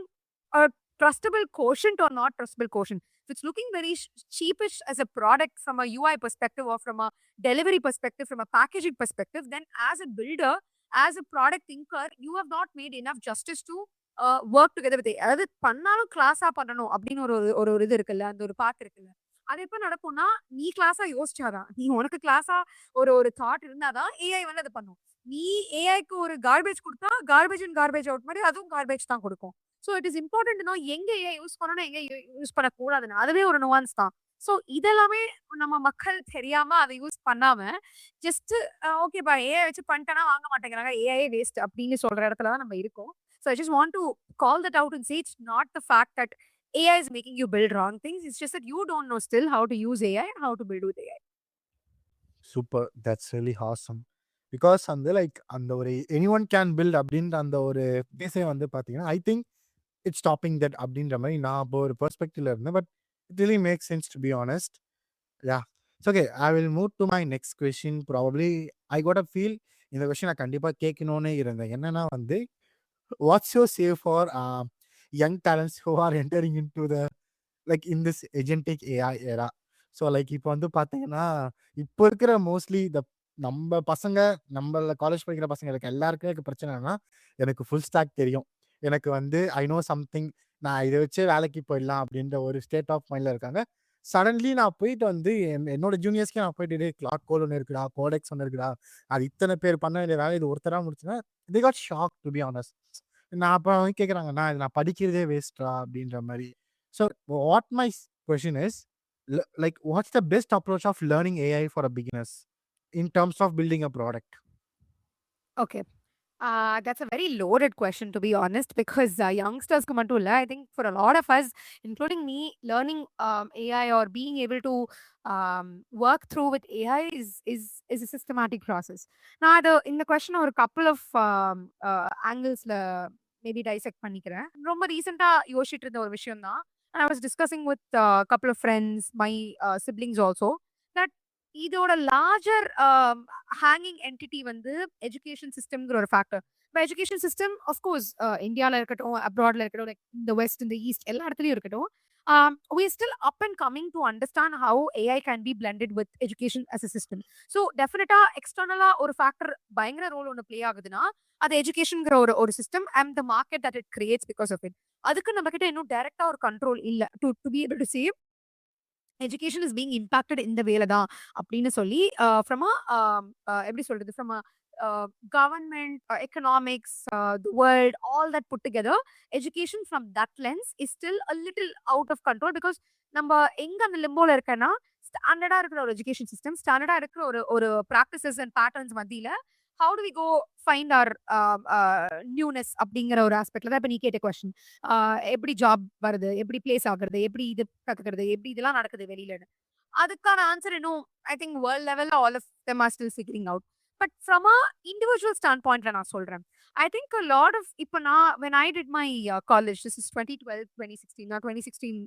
Speaker 3: a trustable quotient or not trustable quotient. If it's looking very cheapish as a product from a UI perspective or from a delivery perspective, from a packaging perspective, then as a builder, as a product thinker, you have not made enough justice to work together with AI. அதாவது பண்ணாலும் கிளாஸா பண்ணணும் அப்படின்னு ஒரு ஒரு ஒரு இது இருக்குல்ல, அந்த ஒரு பார்ட் இருக்குல்ல, அது எப்ப நடக்கும்னா, நீ கிளாஸா யோசிச்சாதான், நீ உனக்கு கிளாஸா ஒரு ஒரு தாட் இருந்தாதான் ஏஐ வந்து அதை பண்ணும். நீ ஏஐக்கு ஒரு கார்பேஜ் கொடுத்தா கார்பேஜ் அண்ட் கார்பேஜ் அவுட் மாதிரி அதுவும் கார்பேஜ் தான் கொடுக்கும். So it is important know எங்க ஏஐ யூஸ் பண்ணணும், எங்க யூஸ் பண்ணக்கூடாதுன்னு. அதுவே ஒரு நுவான்ஸ் தான். ஸோ இதெல்லாமே நம்ம மக்கள் தெரியாம அதை யூஸ் பண்ணாம ஜஸ்ட் ஓகேப்பா ஏஐ வச்சு பண்ணிட்டேன்னா வாங்க மாட்டேங்கிறாங்க, ஏஐ வேஸ்ட் அப்படின்னு சொல்ற இடத்துல தான் நம்ம இருக்கோம். So I just want to call that out and say it's not the fact that AI is making you build wrong things. It's just that you don't know still how to use AI and how to build with AI.
Speaker 2: Super, that's really ஹாசம். Because அந்த like அந்த ஒரு anyone can build அப்படின்ற அந்த ஒரு பேஸே வந்து பார்த்தீங்கன்னா, I think it's stopping that அப்படின்ற மாதிரி நான் இப்போ ஒரு பெர்ஸ்பெக்டிவ்ல இருந்தேன். But it really make sense to be honest. Yeah, okay, I will move to my next question. Probably I got a feel இந்த கொஸ்டின் நான் கண்டிப்பாக கேட்கணுன்னே இருந்தேன். என்னன்னா வந்து, what's your save for young talents who are entering in to the like in this agentic AI era. So like இப்போ வந்து பார்த்தீங்கன்னா, இப்போ இருக்கிற மோஸ்ட்லி நம்ம பசங்க, நம்மள காலேஜ் படிக்கிற பசங்களுக்கு எல்லாருக்குமே இருக்க பிரச்சனை என்னன்னா, எனக்கு ஃபுல் ஸ்டாக் தெரியும், எனக்கு வந்து ஐ நோ சம்திங், நான் இதை வச்சு வேலைக்கு போயிடலாம் அப்படின்ற ஒரு ஸ்டேட் ஆஃப் மைண்டில் இருக்காங்க. சடன்லி நான் போயிட்டு வந்து என்னோட ஜூனியர்ஸ்க்கே நான் போயிட்டு கிளாக் கோல் ஒன்று இருக்குடா, கோடெக்ஸ் ஒன்று இருக்குடா, அது இத்தனை பேர் பண்ண வேண்டிய வேலை இது ஒருத்தராக முடிச்சுன்னா they got shocked to be honest. நான் அப்போ வந்து கேட்குறாங்க, நான் படிக்கிறதே வேஸ்ட்ரா அப்படின்ற மாதிரி. So what my question is like what's the best approach of learning AI for a beginners in terms of building a product?
Speaker 3: Okay. That's a very loaded question, to be honest, because youngsters come onto I think for a lot of us, including me, learning AI or being able to work through with AI is a systematic process. Now, in the question, or a couple of angles, maybe dissect பண்ணிக்கிறேன். ரொம்ப ரீசெண்டா யோசிச்சுட்டு இருந்த ஒரு விஷயம் தான். And I was discussing with a couple of friends, my siblings also, that இதோட larger hanging entity வந்து எஜுகேஷன் சிஸ்டம்ங்கிற ஒரு ஃபேக்டர். இப்போ எஜுகேஷன் சிஸ்டம் ஆஃப்கோர்ஸ் இந்தியாவில் இருக்கட்டும், அப்ராட்ல இருக்கட்டும், லைக் இந்த வெஸ்ட், இந்த ஈஸ்ட், எல்லா இடத்துலையும் இருக்கட்டும், we are still up and coming to understand how AI can be blended with education as a system. So டெஃபினட்டா எக்ஸ்டர்னலா ஒரு ஃபேக்டர் பயங்கர ரோல் ஒன்று ப்ளே ஆகுதுன்னா அது எஜுகேஷன்ங்கிற ஒரு system and the market that it creates because of it. அதுக்கு நம்ம கிட்ட இன்னும் டைரக்டா ஒரு கண்ட்ரோல் இல்லை to be able to save education is being impacted இந்த வேலை தான் அப்படின்னு சொல்லி ஃப்ரம் எப்படி சொல்றது, from government, economics, the world, all that put together, education from that lens is still a little out of control because நம்ம எங்க அந்த லிம்போல இருக்கேன்னா ஸ்டாண்டர்டா இருக்கிற ஒரு எஜுகேஷன் சிஸ்டம், ஸ்டாண்டர்டா இருக்கிற ஒரு ப்ராக்டிசஸ் அண்ட் பேட்டர்ன்ஸ் மத்தியில how do we go find our newness அப்படிங்கிற ஒரு ஆஸ்பெக்ட்ல தான் இப்ப நீ கேட்ட கொஸ்டின். எப்படி ஜாப் வருது, எப்படி பிளேஸ் ஆகுறது, எப்படி இது கத்துக்கிறது, எப்படி இதெல்லாம் நடக்குது வெளியில, அதுக்கான ஆன்சர் இன்னும் ஐ திங்க் வேர்ல்ட் லெவல்ல all of them are still figuring out. But from a individual stand பாயிண்ட்ல நான் சொல்றேன், I think a lot of இப்போ நான் when I did my college, this is 2012 2016, நான் 2016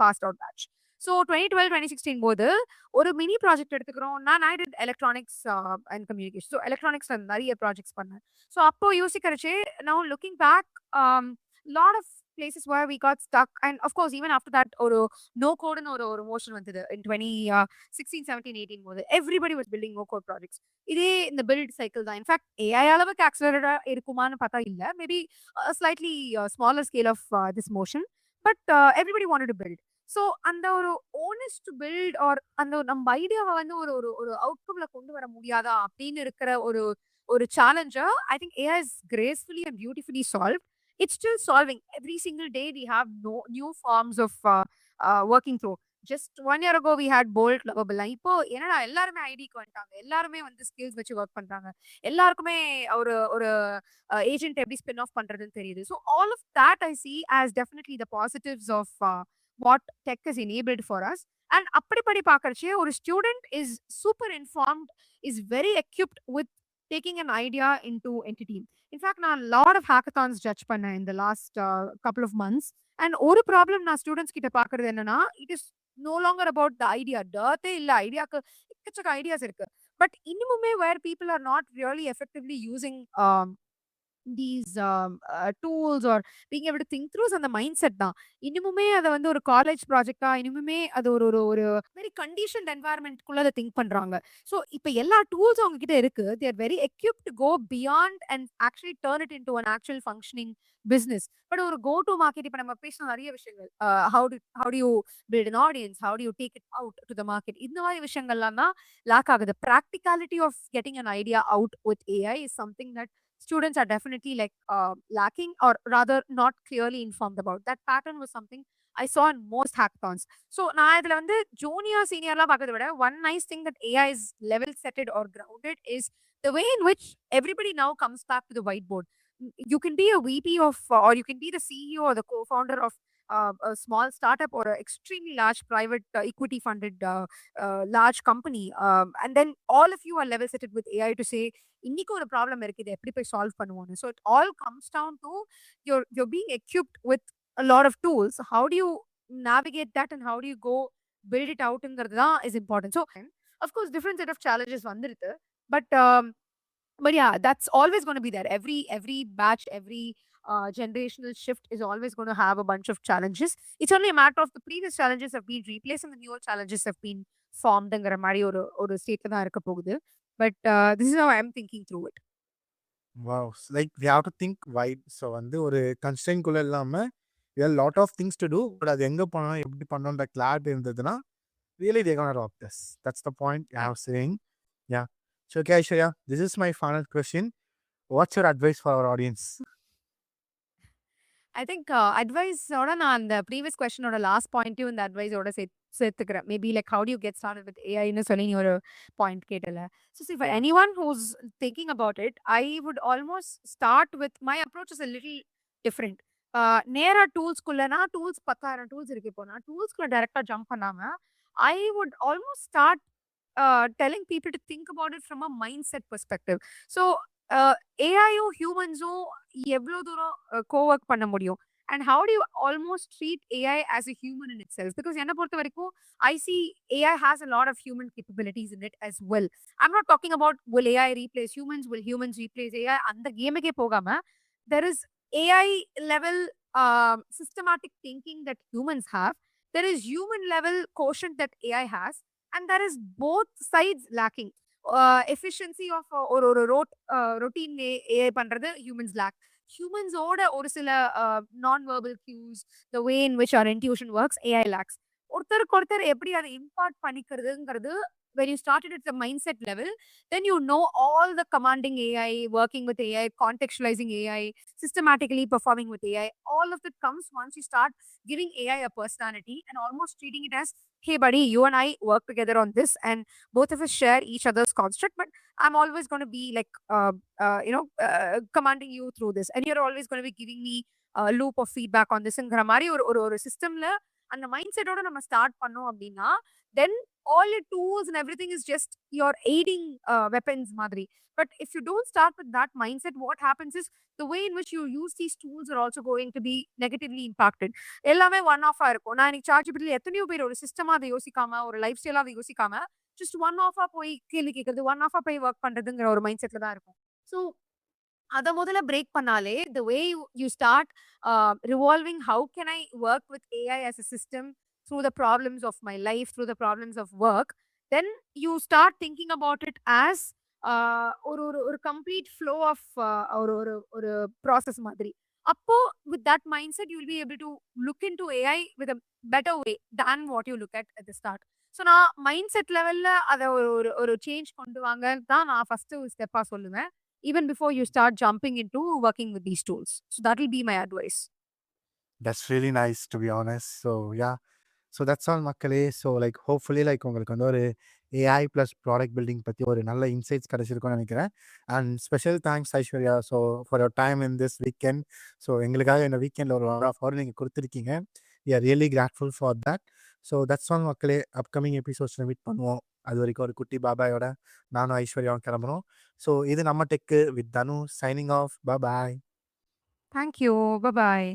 Speaker 3: passed out batch. ஸோ 2012 2016 போது ஒரு mini project எடுத்துக்கிறோம். நான் I did electronics and communication. So எலக்ட்ரானிக்ஸ்ல நிறைய ப்ராஜெக்ட்ஸ் பண்ணேன். ஸோ அப்போ யோசிக்கிறச்சே now looking back, lot of places where we got stuck, and of course even after that ஒரு no code னு ஒரு மோஷன் வந்தது in 2016 17 18 போது everybody was building no code projects. இதே இந்த பில்ட் சைக்கிள் தான். இன்ஃபேக்ட் ஏஐ அளவுக்கு ஆக்சலரேட்டா இருக்குமான்னு பார்த்தா இல்ல, maybe slightly smaller scale of this motion, but everybody wanted to build. So அந்த ஒரு ஓனஸ் டு பில்ட் ஆர் அந்த நம்ம ஐடியாவை வந்து ஒரு ஒரு ஒரு அவுட்கம்ல கொண்டு வர முடியாதா அப்படின்னு இருக்கிற ஒரு சேலஞ்சை I think AI is gracefully and beautifully solve. It's still solving. Every single day we have new forms of working through. Just 1 year ago we had Bolt, Lovable. இப்போ என்னடா எல்லாருமே ஐடிக்கு வந்துட்டாங்க, எல்லாருமே வந்து ஸ்கில்ஸ் வச்சு ஒர்க் பண்றாங்க, எல்லாருக்குமே ஒரு ஒரு ஏஜென்ட் எப்படி ஸ்பின் ஆஃப் பண்றதுன்னு தெரியுது. So all of that I see as definitely the positives of what tech is enabled for us. And அப்படிப்படி பார்க்கறச்சே ஒரு student is super informed, is very equipped with taking an idea into entity. In fact, நான் lot of hackathons judge பண்ணேன் in the last couple of months. And ஒரு problem நான் students கிட்ட பார்க்கறது என்னன்னா, it is no longer about the idea. டர்த்தே இல்ல, ஐடியாக்கு எக்கச்சக்க ideas இருக்கு. பட் இன்னுமுமே where people are not really effectively using these tools or being able to think through அந்த மைண்ட் செட் தான். இன்னுமுமே அதை வந்து ஒரு காலேஜ் ப்ராஜெக்டா, இன்னுமே அது ஒரு ஒரு ஒரு வெரி கண்டிஷன்ட் என்வாயர்மெண்ட்குள்ள அதை திங்க் பண்றாங்க. ஸோ இப்போ எல்லா டூல்ஸ் அவங்க கிட்ட இருக்கு. They are very equipped to go beyond and actually turn it into an actual functioning business. But ஒரு கோ டு மார்க்கெட், இப்போ நம்ம பேசின நிறைய விஷயங்கள், how do you build an audience, how do you take it out to the market, இந்த மாதிரி விஷயங்கள்லாம் தான் லாக் ஆகுது. Practicality of getting an idea out with AI is something that students are definitely like lacking, or rather not clearly informed about. That pattern was something I saw in most hackathons. So நான் இதுல வந்து junior சீனியர்லாம் பார்க்கறத விட one nice thing that AI is level setted or grounded is the way in which everybody now comes back to the whiteboard. You can be a VP of or you can be the CEO or the co-founder of a small startup or an extremely large private equity funded large company, and then all of you are level setted with AI to say இன்னைக்கு ஒரு problem இருக்கு, இதை எப்படி போய் solve பண்ணுவோம்னு. So it all comes down to you're being equipped with a lot of tools. How do you navigate that and how do you go build it outங்கிறது தான் is important. So of course different set of challenges வந்துருது, but yeah, that's always going to be there. Every batch, every generational shift is always going to have a bunch of challenges. It's only a matter of the previous challenges have been replaced and the newer challenges have been formed-ங்கிற மாதிரி ஒரு ஸ்டேட்ல தான் இருக்க போகுது. But this is how I'm thinking through it.
Speaker 2: Wow, like we have to think wide. So வந்து ஒரு constant குள்ள இல்லாமல் lot of things to do. But அது எங்கே பண்ணணும், எப்படி பண்ணணுன்ற கிளாரிட்டி இருந்ததுன்னா really they're gonna rock this. That's the point I was saying. Yeah. So okay, Aishwarya, this is my final question. What's your advice for our audience?
Speaker 3: I think advice ஓட நான் அந்த previous கொஸ்டினோட last பாயிண்ட்டையும் இந்த அட்வைஸோட சேர்த்துக்கிறேன். Maybe like how do you get started with ஏஐன்னு சொல்லி நீ ஒரு பாயிண்ட் கேட்டல. So see for anyone who's thinking about it, I would almost start with my approach is a little different. நேரா டூல்ஸ்குள்ளனா டூல்ஸ் 10,000 டூல்ஸ் இருக்கு. இப்போ நான் டூல்ஸ்குள்ள டைரக்டா ஜம்ப் பண்ணாம ஐ would almost start telling people to think about it from a mindset perspective. So ஏஐயும் ஹியூமன்ஸும் எவ்வளோ தூரம் கோவொர்க் பண்ண முடியும், and how do you almost treat AI as a human in itself? Because என்ன பொறுத்த வரைக்கும் I see AI has a lot of human capabilities in it as well. I'm not talking about will AI replace humans, will humans replace AI, அந்த கேமுக்கே போகாம there is AI level systematic thinking that humans have, there is human level quotient that AI has, and there is both sides lacking. Efficiency of ஒரு ஒரு routine AI பண்றது humans lack. ஹியூமன்ஸோட ஒரு சில non verbal cues, the way in which our intuition works, AI lacks. ஒருத்தருக்கு ஒருத்தர் எப்படி அதை இம்பார்ட் பண்ணிக்கிறதுங்கிறது when you started at the mindset level, then you know all the commanding AI, working with AI, contextualizing AI, systematically performing with AI. All of it comes once you start giving AI a personality and almost treating it as, hey buddy, you and I work together on this and both of us share each other's construct, but I'm always going to be like commanding you through this, and you're always going to be giving me a loop of feedback on this ங்கிற மாதிரி ஒரு சிஸ்டம்ல அந்த mind செட்டோட நம்ம start பண்ணோம் அப்படின்னா, then all your tools and everything is just your aiding weapons madri. But if you don't start with that mindset, what happens is the way in which you use these tools are also going to be negatively impacted. எல்லாமே one ஆஃபா இருக்கும். நான் இன்னைக்கு சார்ஜிபிலிட்டி எத்தனையோ பேர் ஒரு சிஸ்டமா அதை யோசிக்காம, ஒரு லைஃப் ஸ்டைலா அதை யோசிக்காம, ஜஸ்ட் ஒன் ஆஃபா போய் கேள்வி கேட்கறது, ஒன் ஆஃபா போய் ஒர்க் பண்றதுங்கிற ஒரு மைண்ட் செட்ல தான் இருக்கும். ஸோ அத முதல்ல பிரேக் பண்ணாலே, the way you start revolving how can I work with AI as a system through the problems of my life, through the problems of work, then you start thinking about it as ஒரு complete flow of ஒரு process மாதிரி. அப்போ with that mindset you will be able to look into AI with a better way than what you look at the start. So நான் mind set லெவல்ல அதை ஒரு change கொண்டு வாங்க தான் நான் ஃபர்ஸ்ட் ஸ்டெப்பா சொல்லுவேன், even before you start jumping into working with these tools. So that will be my advice.
Speaker 2: That's really nice, to be honest. So yeah, so that's all மக்களே. ஸோ லைக் ஹோப்ஃபுல்லி லைக் உங்களுக்கு வந்து ஒரு AI plus product building பற்றி ஒரு நல்ல insights கிடச்சிருக்கும்னு நினைக்கிறேன். And special thanks Aishwarya, so for your time in this weekend. So எங்களுக்காக இந்த வீக்கெண்டில் ஒரு 1 hour நீங்கள் கொடுத்துருக்கீங்க. We are really grateful for that. So that's all மக்களே. அப்கமிங் எபிசோட்ஸில் மீட் பண்ணுவோம். அது வரைக்கும் ஒரு குட்டி பாபாயோட நானும் ஐஸ்வர்யாவும் கிளம்புறோம். ஸோ இது நம்ம tech with Thanu signing off. Bye.
Speaker 3: Thank you. Bye bye.